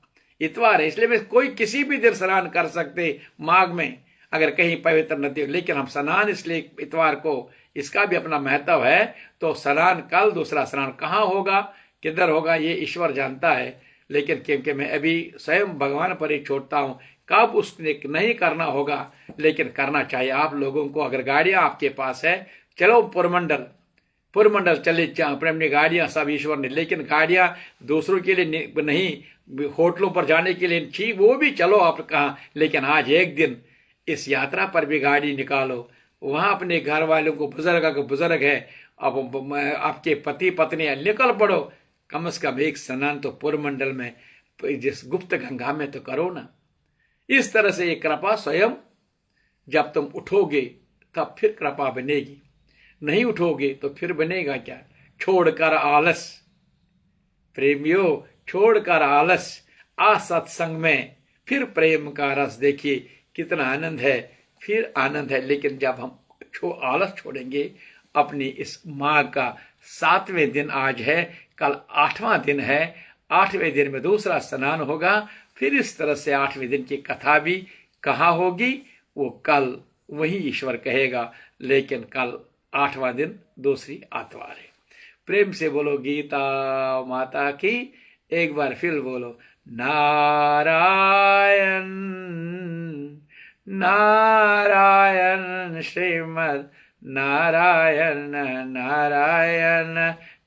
इतवार है, इसलिए कोई किसी भी दिन स्नान कर सकते माघ में, अगर कहीं पवित्र नदी हो। लेकिन हम स्नान इसलिए इतवार को, इसका भी अपना महत्व है। तो स्नान कल, दूसरा स्नान कहाँ होगा, किधर होगा, ये ईश्वर जानता है। लेकिन क्योंकि मैं अभी स्वयं भगवान पर ही छोड़ता हूँ, कब उसने नहीं करना होगा, लेकिन करना चाहिए आप लोगों को। अगर गाड़ियां आपके पास है, चलो पुरमंडल चले, अपने अपनी गाड़ियां सब ईश्वर ने, लेकिन गाड़ियां दूसरों के लिए नहीं, होटलों पर जाने के लिए ठीक, वो भी चलो आप कहाँ, लेकिन आज एक दिन इस यात्रा पर भी गाड़ी निकालो। वहां अपने घर वालों को, बुजुर्ग है, अब आपके पति पत्नी निकल पड़ो, कम से कम एक स्नान तो पुरमंडल में, जिस गुप्त गंगा में तो करो ना। इस तरह से ये कृपा स्वयं, जब तुम उठोगे तब फिर कृपा बनेगी, नहीं उठोगे तो फिर बनेगा क्या। छोड़कर आलस प्रेमियों, छोड़कर आलस, आ सत्संग में फिर प्रेम का रस देखिए कितना आनंद है, फिर आनंद है। लेकिन जब हम आलस छोड़ेंगे, अपनी इस माघ का 7वें दिन आज है, कल 8वां दिन है, 8वें दिन में दूसरा स्नान होगा। फिर इस तरह से 8वें दिन की कथा भी कहाँ होगी, वो कल वही ईश्वर कहेगा। लेकिन कल 8वां दिन दूसरी आतवार है। प्रेम से बोलो गीता माता की। एक बार फिर बोलो नारायण नारायण श्रीमद् नारायण नारायण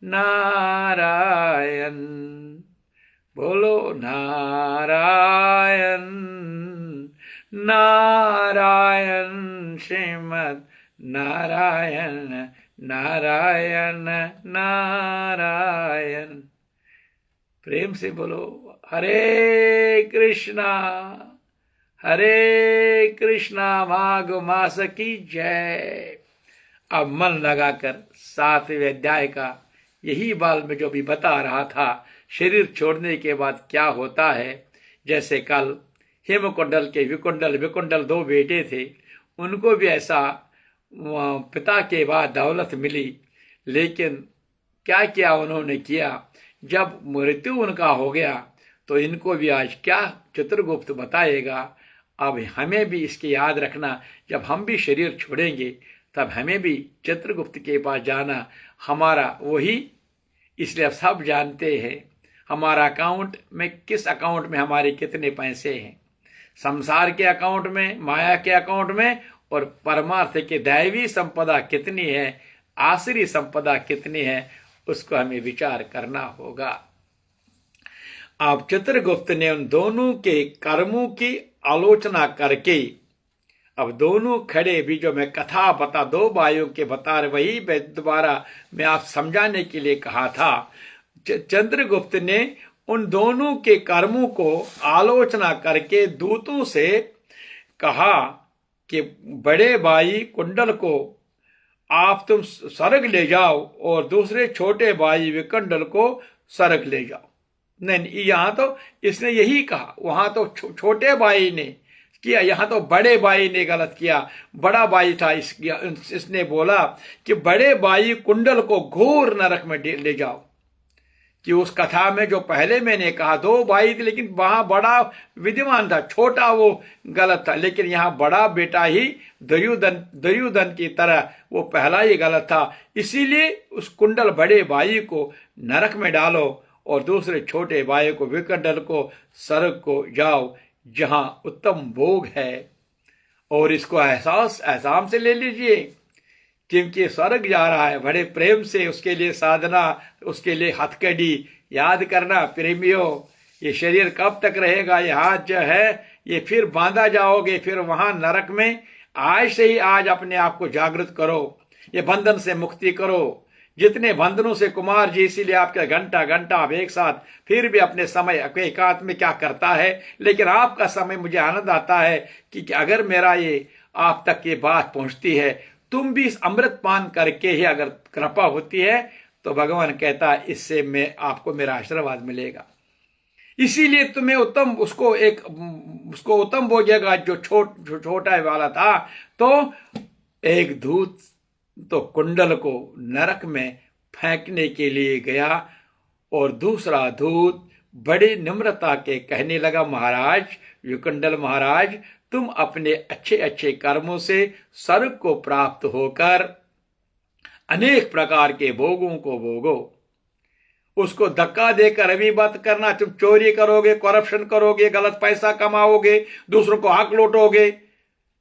नारायण। बोलो नारायण नारायण श्रीमद् नारायण नारायण नारायण। प्रेम से बोलो हरे कृष्णा माघ मास की जय। अब मन लगाकर 7वें अध्याय का यही बाल में जो भी बता रहा था, शरीर छोड़ने के बाद क्या होता है। जैसे कल हेमकुंडल के विकुंडल 2 बेटे थे, उनको भी ऐसा पिता के बाद दौलत मिली, लेकिन क्या किया उन्होंने किया। जब मृत्यु उनका हो गया तो इनको भी आज क्या चित्रगुप्त बताएगा। अब हमें भी इसकी याद रखना, जब हम भी शरीर छोड़ेंगे तब हमें भी चित्रगुप्त के पास जाना, हमारा वही। इसलिए अब सब जानते हैं हमारा अकाउंट में, किस अकाउंट में हमारे कितने पैसे हैं, संसार के अकाउंट में, माया के अकाउंट में, और परमार्थ के दैवी संपदा कितनी है, आसुरी संपदा कितनी है, उसको हमें विचार करना होगा। अब चित्रगुप्त ने उन दोनों के कर्मों की आलोचना करके, अब दोनों खड़े भी जो मैं कथा बता 2 भाइयों के बता रहे, वही दोबारा मैं आप समझाने के लिए कहा था। चंद्रगुप्त ने उन दोनों के कर्मों को आलोचना करके दूतों से कहा कि बड़े भाई कुंडल को आप तुम स्वर्ग ले जाओ और दूसरे छोटे भाई विकुंडल को स्वर्ग ले जाओ। नहीं, यहां तो इसने यही कहा, वहां तो छोटे भाई ने किया, यहां तो बड़े भाई ने गलत किया। बड़ा भाई था, इसने बोला कि बड़े भाई कुंडल को घोर नरक में ले जाओ। कि उस कथा में जो पहले मैंने कहा 2 भाई थे, लेकिन वहां बड़ा विद्वान था, छोटा वो गलत था। लेकिन यहां बड़ा बेटा ही दुर्योधन की तरह वो पहला ही गलत था। इसीलिए उस कुंडल बड़े भाई को नरक में डालो और दूसरे छोटे भाई को विकुंडल को स्वर्ग को जाओ, जहां उत्तम भोग है। और इसको एहसाम से ले लीजिए, क्योंकि स्वर्ग जा रहा है, बड़े प्रेम से उसके लिए साधना, उसके लिए हथकड़ी याद करना। प्रेमियों, ये शरीर कब तक रहेगा, ये हाथ जो है ये फिर बांधा जाओगे, फिर वहां नरक में। आज से ही आज अपने आप को जागृत करो, ये बंधन से मुक्ति करो। जितने बंधनों से कुमार जी, इसीलिए आपका घंटा आप एक साथ फिर भी अपने समय एकांत में क्या करता है। लेकिन आपका समय मुझे आनंद आता है कि अगर मेरा ये आप तक ये बात पहुंचती है, तुम भी इस अमृत पान करके ही अगर कृपा होती है, तो भगवान कहता है इससे मैं आपको मेरा आशीर्वाद मिलेगा। इसीलिए तुम्हें उसको उत्तम भोगेगा जो छोटा वाला था। तो एक दूत तो कुंडल को नरक में फेंकने के लिए गया और दूसरा दूत बड़ी निम्रता के कहने लगा, महाराज विकुंडल महाराज, तुम अपने अच्छे अच्छे कर्मों से स्वर्ग को प्राप्त होकर अनेक प्रकार के भोगों को भोगो। उसको धक्का देकर अभी बात करना, तुम चोरी करोगे, करप्शन करोगे, गलत पैसा कमाओगे, दूसरों को हक लौटोगे,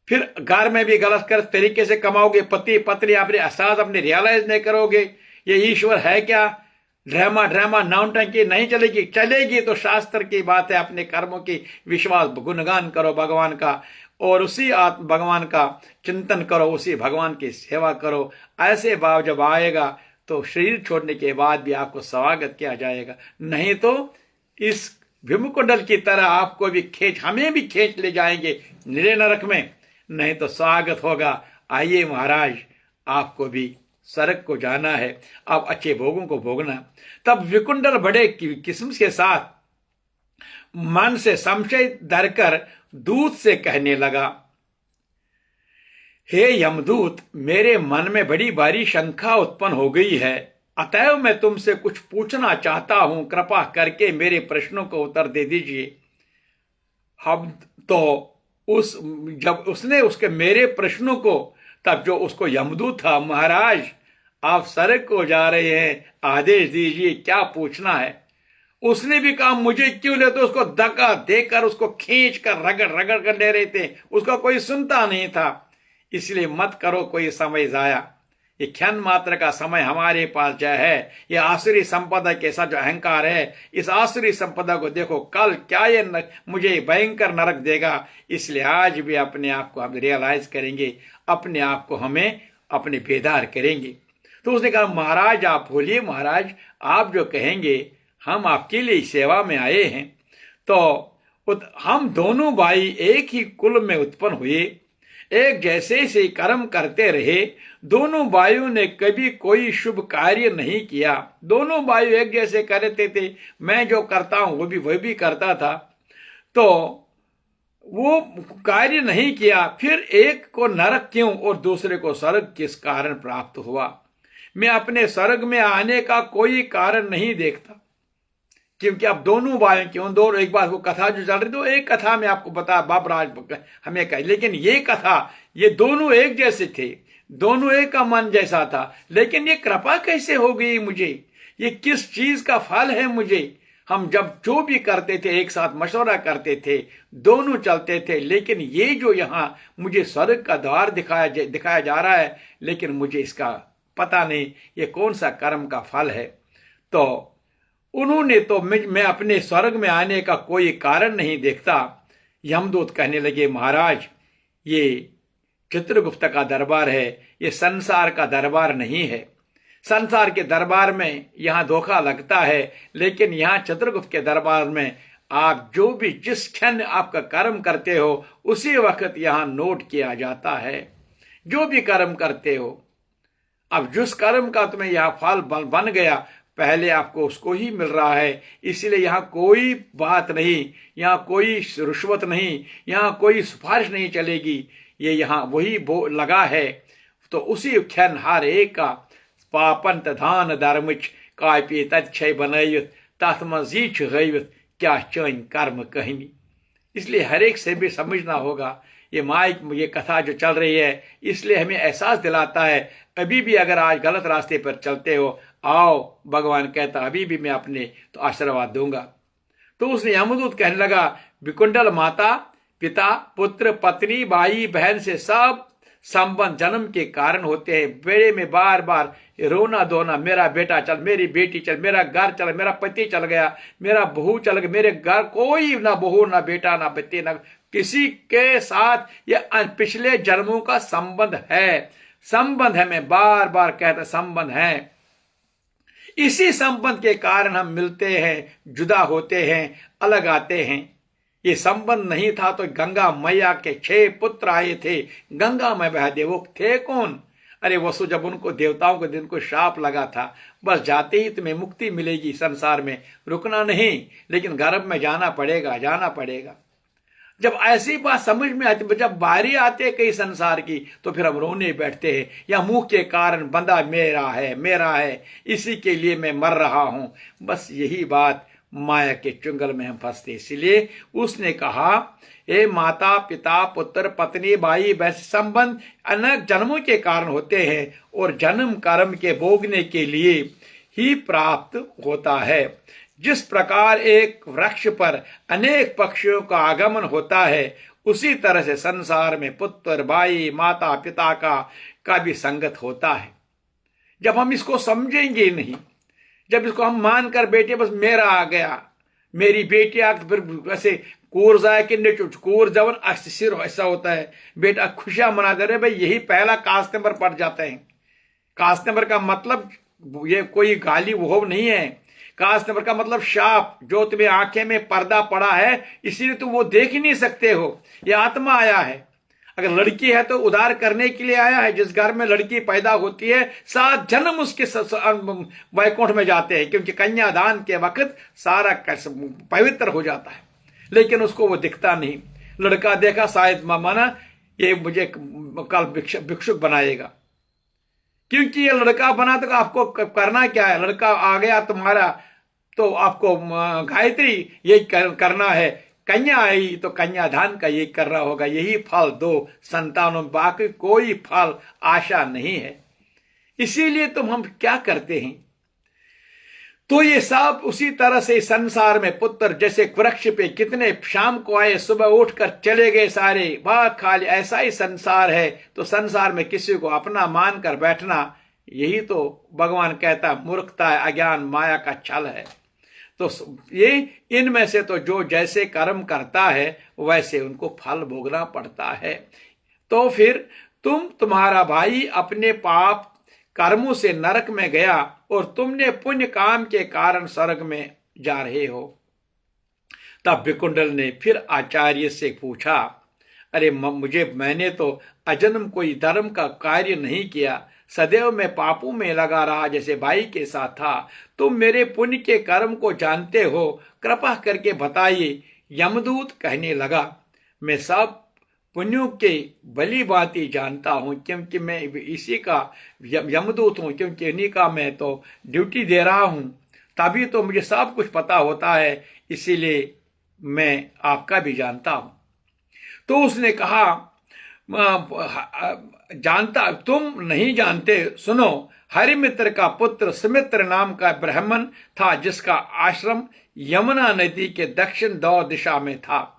फिर घर में भी गलत कर तरीके से कमाओगे, पति पत्नी अपने एहसास अपने रियलाइज नहीं करोगे। ये ईश्वर है क्या? ड्रामा नौटंकी नहीं चलेगी तो शास्त्र की बात है। अपने कर्मों की विश्वास गुणगान करो भगवान का, और उसी आत्म भगवान का चिंतन करो, उसी भगवान की सेवा करो। ऐसे भाव जब आएगा तो शरीर छोड़ने के बाद भी आपको स्वागत किया जाएगा। नहीं तो इस भीमकुंडल की तरह आपको भी हमें भी खींच ले जाएंगे नीले नरक में। नहीं तो स्वागत होगा, आइए महाराज आपको भी स्वर्ग को जाना है, आप अच्छे भोगों को भोगना। तब विकुंडल बड़े किस्म के साथ मन से संशय धरकर दूत से कहने लगा, हे यमदूत, मेरे मन में बड़ी भारी शंका उत्पन्न हो गई है, अतएव मैं तुमसे कुछ पूछना चाहता हूं, कृपा करके मेरे प्रश्नों को उत्तर दे दीजिए। हम तो जब उसने उसके मेरे प्रश्नों को, तब जो उसको यमदूत था, महाराज आप सड़क को जा रहे हैं, आदेश दीजिए क्या पूछना है। उसने भी कहा मुझे क्यों ले, तो उसको धक्का देकर उसको खींच कर रगड़ रगड़ कर ले रहे थे, उसका कोई सुनता नहीं था। इसलिए मत करो कोई समय जाया, ये क्षण मात्र का समय हमारे पास जो है, ये आसुरी संपदा के साथ जो अहंकार है, इस आसुरी संपदा को देखो कल क्या ये मुझे भयंकर नरक देगा। इसलिए आज भी अपने आप को हम रियलाइज करेंगे, अपने आप को हमें अपने बेदार करेंगे। तो उसने कहा महाराज आप बोलिए, महाराज आप जो कहेंगे, हम आपके लिए सेवा में आए हैं। तो हम दोनों भाई एक ही कुल में उत्पन्न हुए, एक जैसे से कर्म करते रहे, दोनों भाइयों ने कभी कोई शुभ कार्य नहीं किया, दोनों भाई एक जैसे करते थे, मैं जो करता हूं वह भी करता था, तो वो कार्य नहीं किया, फिर एक को नरक क्यों और दूसरे को स्वर्ग किस कारण प्राप्त हुआ। मैं अपने स्वर्ग में आने का कोई कारण नहीं देखता, क्योंकि अब दोनों भाई क्यों, दोनों एक बार वो कथा जो चल रही थी, एक कथा में आपको बता बाबराज हमें कही, लेकिन ये कथा, ये दोनों एक जैसे थे, दोनों एक का मन जैसा था, लेकिन ये कृपा कैसे हो गई मुझे, ये किस चीज का फल है मुझे। हम जब जो भी करते थे एक साथ मशवरा करते थे, दोनों चलते थे, लेकिन ये जो यहाँ मुझे स्वर्ग का द्वार दिखाया जा रहा है, लेकिन मुझे इसका पता नहीं ये कौन सा कर्म का फल है। तो उन्होंने तो मैं अपने स्वर्ग में आने का कोई कारण नहीं देखता। यमदूत कहने लगे महाराज ये चित्रगुप्त का दरबार है, ये संसार का दरबार नहीं है। संसार के दरबार में यहां धोखा लगता है, लेकिन यहां चित्रगुप्त के दरबार में आप जो भी जिस क्षण आपका कर्म करते हो उसी वक्त यहां नोट किया जाता है, जो भी कर्म करते हो। अब जिस कर्म का तुम्हें यहां फल बन गया, पहले आपको उसको ही मिल रहा है, इसलिए यहां कोई बात नहीं, यहां कोई रुश्वत नहीं, यहां कोई सिफारिश नहीं चलेगी, ये यहां वही लगा है। तो उसी क्षण हर एक का पापंत धान धर्मच कापी तत्क्षय बनायुत तथ मजीच गयुत क्या चैन कर्म कहनी। इसलिए हर एक से भी समझना होगा, ये कथा जो चल रही है, इसलिए हमें एहसास दिलाता है, अभी भी अगर आज गलत रास्ते पर चलते हो, आओ भगवान कहता अभी भी मैं अपने तो आशीर्वाद दूंगा। तो उसने यमदूत कहने लगा, विकुंडल माता पिता पुत्र पत्नी भाई बहन से सब संबंध जन्म के कारण होते हैं। बेड़े में बार बार रोना धोना, मेरा बेटा चल, मेरी बेटी चल, मेरा घर चल, मेरा पति चल गया, मेरा बहू चल गया, मेरे घर कोई ना बहू ना बेटा ना पति ना किसी के साथ ये पिछले जन्मों का संबंध है। संबंध है, मैं बार बार कहता संबंध है। इसी संबंध के कारण हम मिलते हैं, जुदा होते हैं, अलग आते हैं। ये संबंध नहीं था तो गंगा मैया के 6 पुत्र आए थे, गंगा में बह दे, वो थे कौन? अरे वसु, जब उनको देवताओं के दिन को शाप लगा था, बस जाते ही तुम्हें मुक्ति मिलेगी, संसार में रुकना नहीं, लेकिन गर्भ में जाना पड़ेगा, जाना पड़ेगा। जब ऐसी बात समझ में आती, जब बारी आते कई संसार की, तो फिर हम रोने बैठते हैं, या मुंह के कारण बंदा मेरा है मेरा है, इसी के लिए मैं मर रहा हूं। बस यही बात माया के चुंगल में हम फंसते। इसलिए उसने कहा, हे माता पिता पुत्र पत्नी भाई वैसे संबंध अनेक जन्मों के कारण होते हैं और जन्म कर्म के भोगने के लिए ही प्राप्त होता है। जिस प्रकार एक वृक्ष पर अनेक पक्षियों का आगमन होता है, उसी तरह से संसार में पुत्र भाई माता पिता का भी संगत होता है। जब हम इसको समझेंगे नहीं, जब इसको हम मानकर बैठे बस मेरा आ गया, मेरी बेटी आ, फिर वैसे कूर जाए कि कूर जवन सिर ऐसा होता है, बेटा खुशियां मनाते रहे भाई, यही पहला कास्ट नंबर पड़ जाते हैं। कास्ट नंबर का मतलब ये कोई गाली वो नहीं है, कास्ट नंबर का मतलब शाप, जो तुम्हें आंखें में पर्दा पड़ा है इसीलिए तुम वो देख ही नहीं सकते हो, ये आत्मा आया है। अगर लड़की है तो उद्धार करने के लिए आया है। जिस घर में लड़की पैदा होती है 7 जन्म उसके वैकुंठ में जाते हैं, क्योंकि कन्यादान के वक्त सारा पवित्र हो जाता है, लेकिन उसको वो दिखता नहीं। लड़का देखा शायद माना ये मुझे कल भिक्षुक बनाएगा, क्योंकि ये लड़का बना तो आपको करना क्या है, लड़का आ गया तुम्हारा तो आपको गायत्री यही करना है, कन्या आई तो कन्यादान का यही कर रहा होगा, यही फल दो संतानों, बाकी कोई फल आशा नहीं है। इसीलिए तुम हम क्या करते हैं, तो ये सब उसी तरह से संसार में पुत्र जैसे वृक्ष पे कितने शाम को आए सुबह उठकर चले गए सारे, वह खाली ऐसा ही संसार है। तो संसार में किसी को अपना मानकर बैठना, यही तो भगवान कहता मूर्खता है, अज्ञान माया का छल है। तो ये इनमें से तो जो जैसे कर्म करता है वैसे उनको फल भोगना पड़ता है। तो फिर तुम्हारा भाई अपने पाप कर्मों से नरक में गया और तुमने पुण्य काम के कारण स्वर्ग में जा रहे हो। तब विकुंडल ने फिर आचार्य से पूछा, अरे मैंने तो अजन्म कोई धर्म का कार्य नहीं किया, सदैव मैं पापों में लगा रहा जैसे भाई के साथ था। तुम मेरे पुण्य के कर्म को जानते हो, कृपा करके बताइए। यमदूत कहने लगा, मैं सब पुण्यों के भली भांति जानता हूं, क्योंकि मैं इसी का यमदूत हूं, क्योंकि इन्हीं का मैं तो ड्यूटी दे रहा हूं, तभी तो मुझे सब कुछ पता होता है, इसीलिए मैं आपका भी जानता हूं। तो उसने कहा, जानता तुम नहीं जानते, सुनो। हरिमित्र का पुत्र सुमित्र नाम का ब्राह्मण था, जिसका आश्रम यमुना नदी के दक्षिण 2 दिशा में था।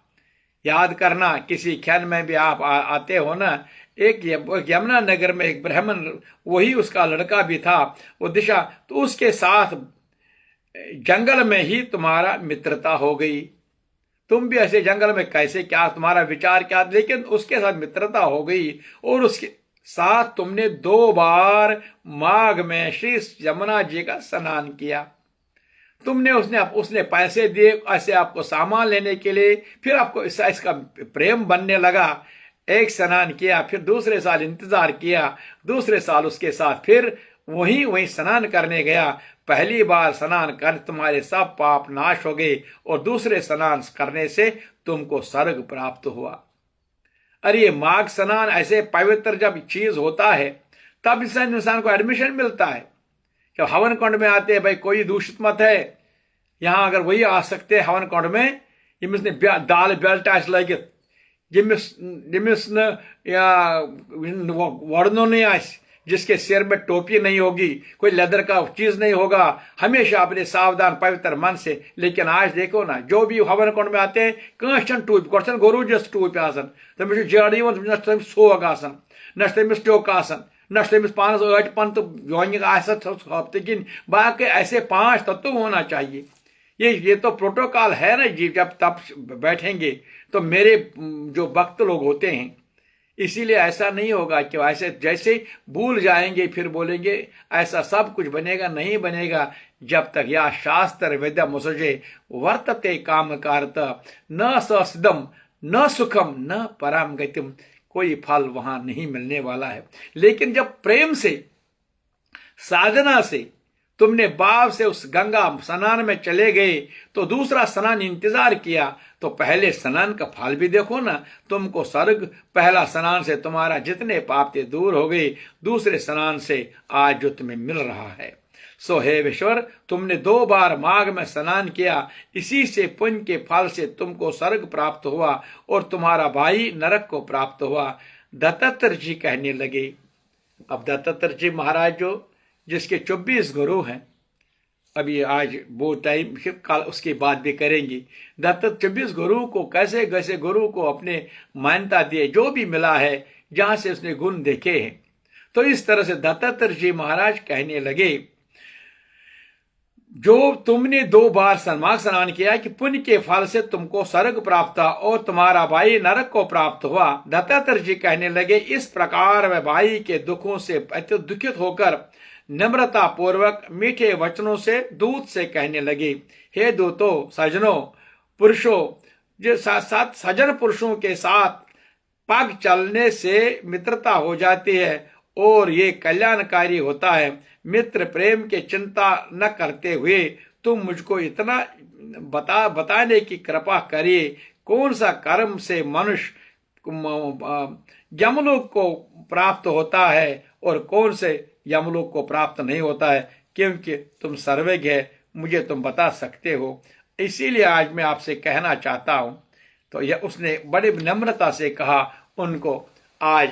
याद करना, किसी क्षण में भी आप आते हो ना, एक यमुना नगर में एक ब्राह्मण, वही उसका लड़का भी था, वो दिशा, तो उसके साथ जंगल में ही तुम्हारा मित्रता हो गई। तुम भी ऐसे जंगल में कैसे, क्या तुम्हारा विचार क्या, लेकिन उसके साथ मित्रता हो गई और उसके साथ तुमने 2 बार माघ में श्री यमुना जी का स्नान किया। तुमने उसने पैसे दिए ऐसे आपको सामान लेने के लिए, फिर आपको इसका प्रेम बनने लगा। एक स्नान किया, फिर दूसरे साल इंतजार किया, दूसरे साल उसके साथ फिर वहीं स्नान करने गया। पहली बार स्नान कर तुम्हारे सब पाप नाश हो गए और दूसरे स्नान करने से तुमको स्वर्ग प्राप्त हुआ। अरे ये माघ स्नान ऐसे पवित्र जब चीज होता है तब इंसान को एडमिशन मिलता है। जब हवन कुंड में आते हैं, भाई कोई दूषित मत है, यहां अगर वही आ सकते हैं हवन कुंड में, यमिस ने दाल बेल्ट आस लगित, यमिस न वड़नो नहीं आस, जिसके सिर में टोपी नहीं होगी, कोई लेदर का चीज नहीं होगा, हमेशा अपने सावधान पवित्र मन से। लेकिन आज देखो ना, जो भी हवन कुंड में आते हैं कहीं टूप कर गुरु जस टूप आसन, तमिस जड़ी न सोग आसन, न तमिस टोक आसन, न तमिस पानस अट पन तो योनिक हफ्ते किन, बाकी ऐसे 5 तत्व होना चाहिए। ये तो प्रोटोकॉल है ना जी। जब तब बैठेंगे तो मेरे जो भक्त लोग होते हैं, इसीलिए ऐसा नहीं होगा कि ऐसे जैसे भूल जाएंगे फिर बोलेंगे ऐसा सब कुछ बनेगा, नहीं बनेगा जब तक या शास्त्र वेद मुसजे वर्तते काम कारत न सदम न सुखम न परम गतिम, कोई फल वहां नहीं मिलने वाला है। लेकिन जब प्रेम से साधना से तुमने भाव से उस गंगा स्नान में चले गए तो दूसरा स्नान इंतजार किया, तो पहले स्नान का फल भी देखो ना, तुमको स्वर्ग, पहला स्नान से तुम्हारा जितने पाप थे दूर हो गए, दूसरे स्नान से आज जो तुम्हें मिल रहा है। सो हे विश्वर, तुमने 2 बार माघ में स्नान किया, इसी से पुण्य के फल से तुमको स्वर्ग प्राप्त हुआ और तुम्हारा भाई नरक को प्राप्त हुआ। दत्तात्रेय जी कहने लगे। अब दत्तात्रेय जी महाराज जिसके 24 गुरु हैं, अभी आज वो टाइम कल उसकी बात भी करेंगे। दत्तात्रेय 24 गुरु को कैसे कैसे गुरु को अपने मान्यता दिए, जो भी मिला है जहां से उसने गुण देखे हैं। तो इस तरह से दत्तात्रेय जी महाराज कहने लगे, जो तुमने 2 बार माघ स्नान किया कि पुण्य के फल से तुमको स्वर्ग प्राप्त हुआ और तुम्हारा भाई नरक को प्राप्त हुआ। दत्तात्रेय जी कहने लगे, इस प्रकार वह भाई के दुखों से अत्यंत दुखित होकर नम्रता पूर्वक मीठे वचनों से दूत से कहने लगे, हे दूतों, सजनों, पुरुषों, जो साथ सजन पुरुषों के साथ पग चलने से मित्रता हो जाती है और ये कल्याणकारी होता है। मित्र प्रेम की चिंता न करते हुए तुम मुझको इतना बताने की कृपा करिए, कौन सा कर्म से मनुष्य यमलोक को प्राप्त होता है और कौन से यमलोक को प्राप्त नहीं होता है, क्योंकि तुम सर्वज्ञ है, मुझे तुम बता सकते हो। इसीलिए आज मैं आपसे कहना चाहता हूं। तो यह उसने बड़ी विनम्रता से कहा उनको, आज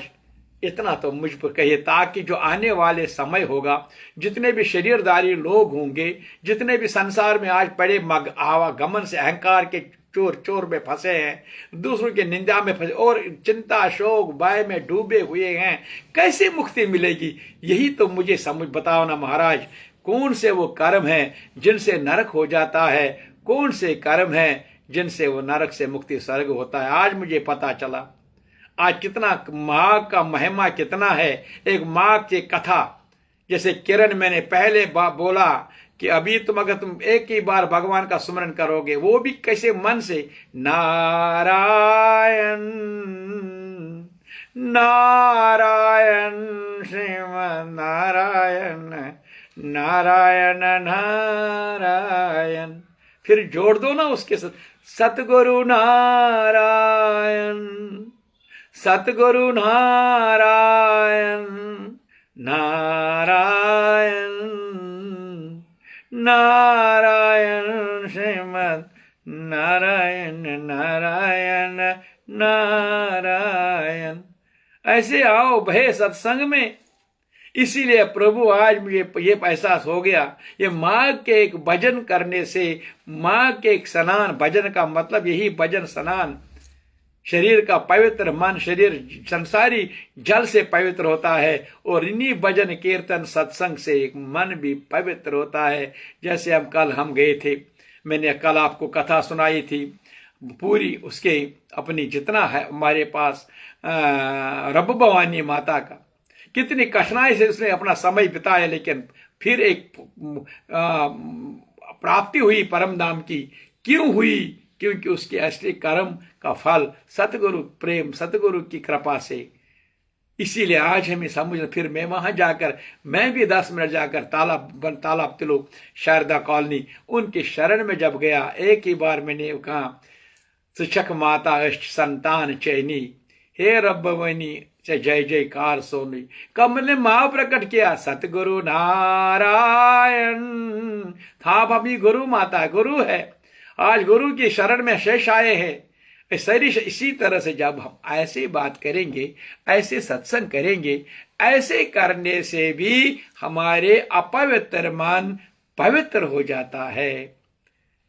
इतना तो मुझ पर कहिए, ताकि जो आने वाले समय होगा, जितने भी शरीरधारी लोग होंगे, जितने भी संसार में आज पड़े आवागमन से अहंकार के चोर चोर में फंसे हैं, दूसरों की निंदा में फंसे और चिंता शोक भय में डूबे हुए हैं, कैसे मुक्ति मिलेगी? यही तो मुझे समझ बताओ ना महाराज। कौन से वो कर्म है जिनसे नरक हो जाता है, कौन से कर्म है जिनसे वो नरक से मुक्ति स्वर्ग होता है? आज मुझे पता चला। आज कितना माँ का महिमा कितना है। एक माँ की कथा, जैसे किरण मैंने पहले बोला कि अभी अगर तुम एक ही बार भगवान का स्मरण करोगे, वो भी कैसे मन से, नारायण नारायण श्रीमन नारायण नारायण नारायण, फिर जोड़ दो ना उसके साथ, सतगुरु नारायण सतगुरु नारायण नारायण नारायण श्रीमद नारायण नारायण नारायण। ऐसे आओ भय सत्संग में। इसीलिए प्रभु आज मुझे ये एहसास हो गया, ये माँ के एक भजन करने से, माँ के एक स्नान, भजन का मतलब यही भजन स्नान, शरीर का पवित्र मन, शरीर संसारी जल से पवित्र होता है और इन्हीं भजन कीर्तन सत्संग से एक मन भी पवित्र होता है। जैसे हम गए थे, मैंने कल आपको कथा सुनाई थी पूरी, उसके अपनी जितना है हमारे पास रब भवानी माता का, कितनी कठिनाई से उसने अपना समय बिताया, लेकिन फिर एक प्राप्ति हुई परम धाम की। क्यों हुई? क्योंकि उसके असली कर्म का फल सतगुरु प्रेम, सतगुरु की कृपा से। इसीलिए आज हमें समझ, फिर मैं वहां जाकर, मैं भी 10 मिनट जाकर तालाब तिलोक शारदा कॉलोनी उनके शरण में जब गया, एक ही बार मैंने कहा, शिक्षक माता अष्ट संतान चैनी, हे रब्बवनी से जय जयकार सोनी। कब ने माँ प्रकट किया, सतगुरु नारायण था, अभी गुरु माता गुरु है, आज गुरु की शरण में शेष आए हैं। इसी तरह से जब हम ऐसी बात करेंगे, ऐसे सत्संग करेंगे, ऐसे करने से भी हमारे अपवित्र मन पवित्र हो जाता है।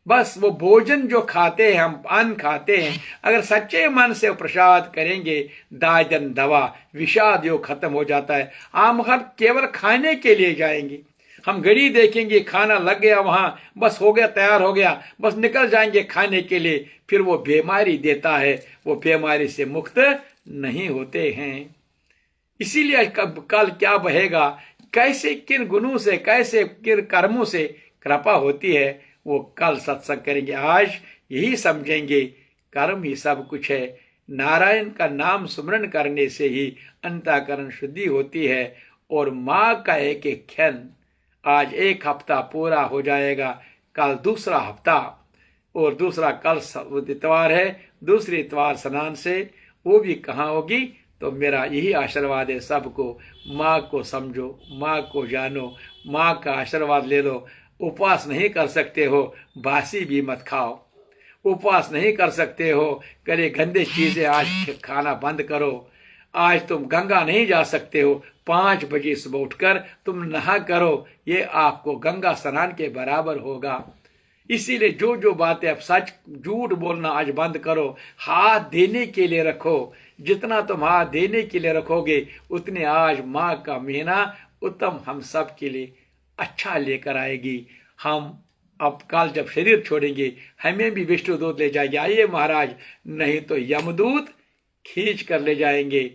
बस वो भोजन जो खाते हैं, हम अन्न खाते हैं, अगर सच्चे मन से प्रसाद करेंगे, दाजन दवा विषाद योग खत्म हो जाता है। हम केवल खाने के लिए जाएंगे, हम घड़ी देखेंगे, खाना लग गया वहां, बस हो गया, तैयार हो गया, बस निकल जाएंगे खाने के लिए, फिर वो बीमारी देता है, वो बीमारी से मुक्त नहीं होते हैं। इसीलिए कल क्या बहेगा, कैसे किन गुणों से, कैसे किन कर्मों से कृपा होती है, वो कल सत्संग करेंगे। आज यही समझेंगे, कर्म ही सब कुछ है। नारायण का नाम स्मरण करने से ही अंतःकरण शुद्धि होती है। और माँ का एक एक क्षण, आज एक हफ्ता पूरा हो जाएगा, कल दूसरा हफ्ता, और दूसरा कल इतवार है, दूसरी इतवार स्नान से वो भी कहाँ होगी। तो मेरा यही आशीर्वाद है सबको, माँ को समझो, माँ को जानो, माँ का आशीर्वाद ले लो। उपवास नहीं कर सकते हो, बासी भी मत खाओ। उपवास नहीं कर सकते हो, करे गंदे चीजें आज खाना बंद करो। आज तुम गंगा नहीं जा सकते हो, 5 बजे सुबह उठकर तुम नहा करो, ये आपको गंगा स्नान के बराबर होगा। इसीलिए जो जो बातें अब सच, झूठ बोलना आज बंद करो, हाथ देने के लिए रखो। जितना तुम हाथ देने के लिए रखोगे, उतने आज माँ का महीना उत्तम हम सब के लिए अच्छा लेकर आएगी। हम अब कल जब शरीर छोड़ेंगे, हमें भी विष्णु दूत ले जाएंगे, आइए महाराज, नहीं तो यमदूत खींच कर ले जाएंगे।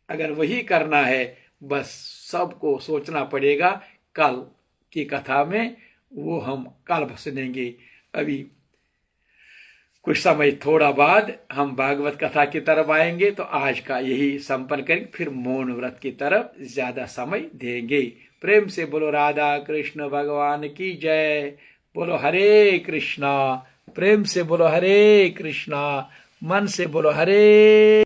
अगर वही करना है, बस सबको सोचना पड़ेगा। कल की कथा में वो हम कल सुनेंगे। अभी कुछ समय थोड़ा बाद हम भागवत कथा की तरफ आएंगे, तो आज का यही संपन्न करेंगे, फिर मौन व्रत की तरफ ज्यादा समय देंगे। प्रेम से बोलो राधा कृष्ण भगवान की जय। बोलो हरे कृष्णा। प्रेम से बोलो हरे कृष्णा। मन से बोलो हरे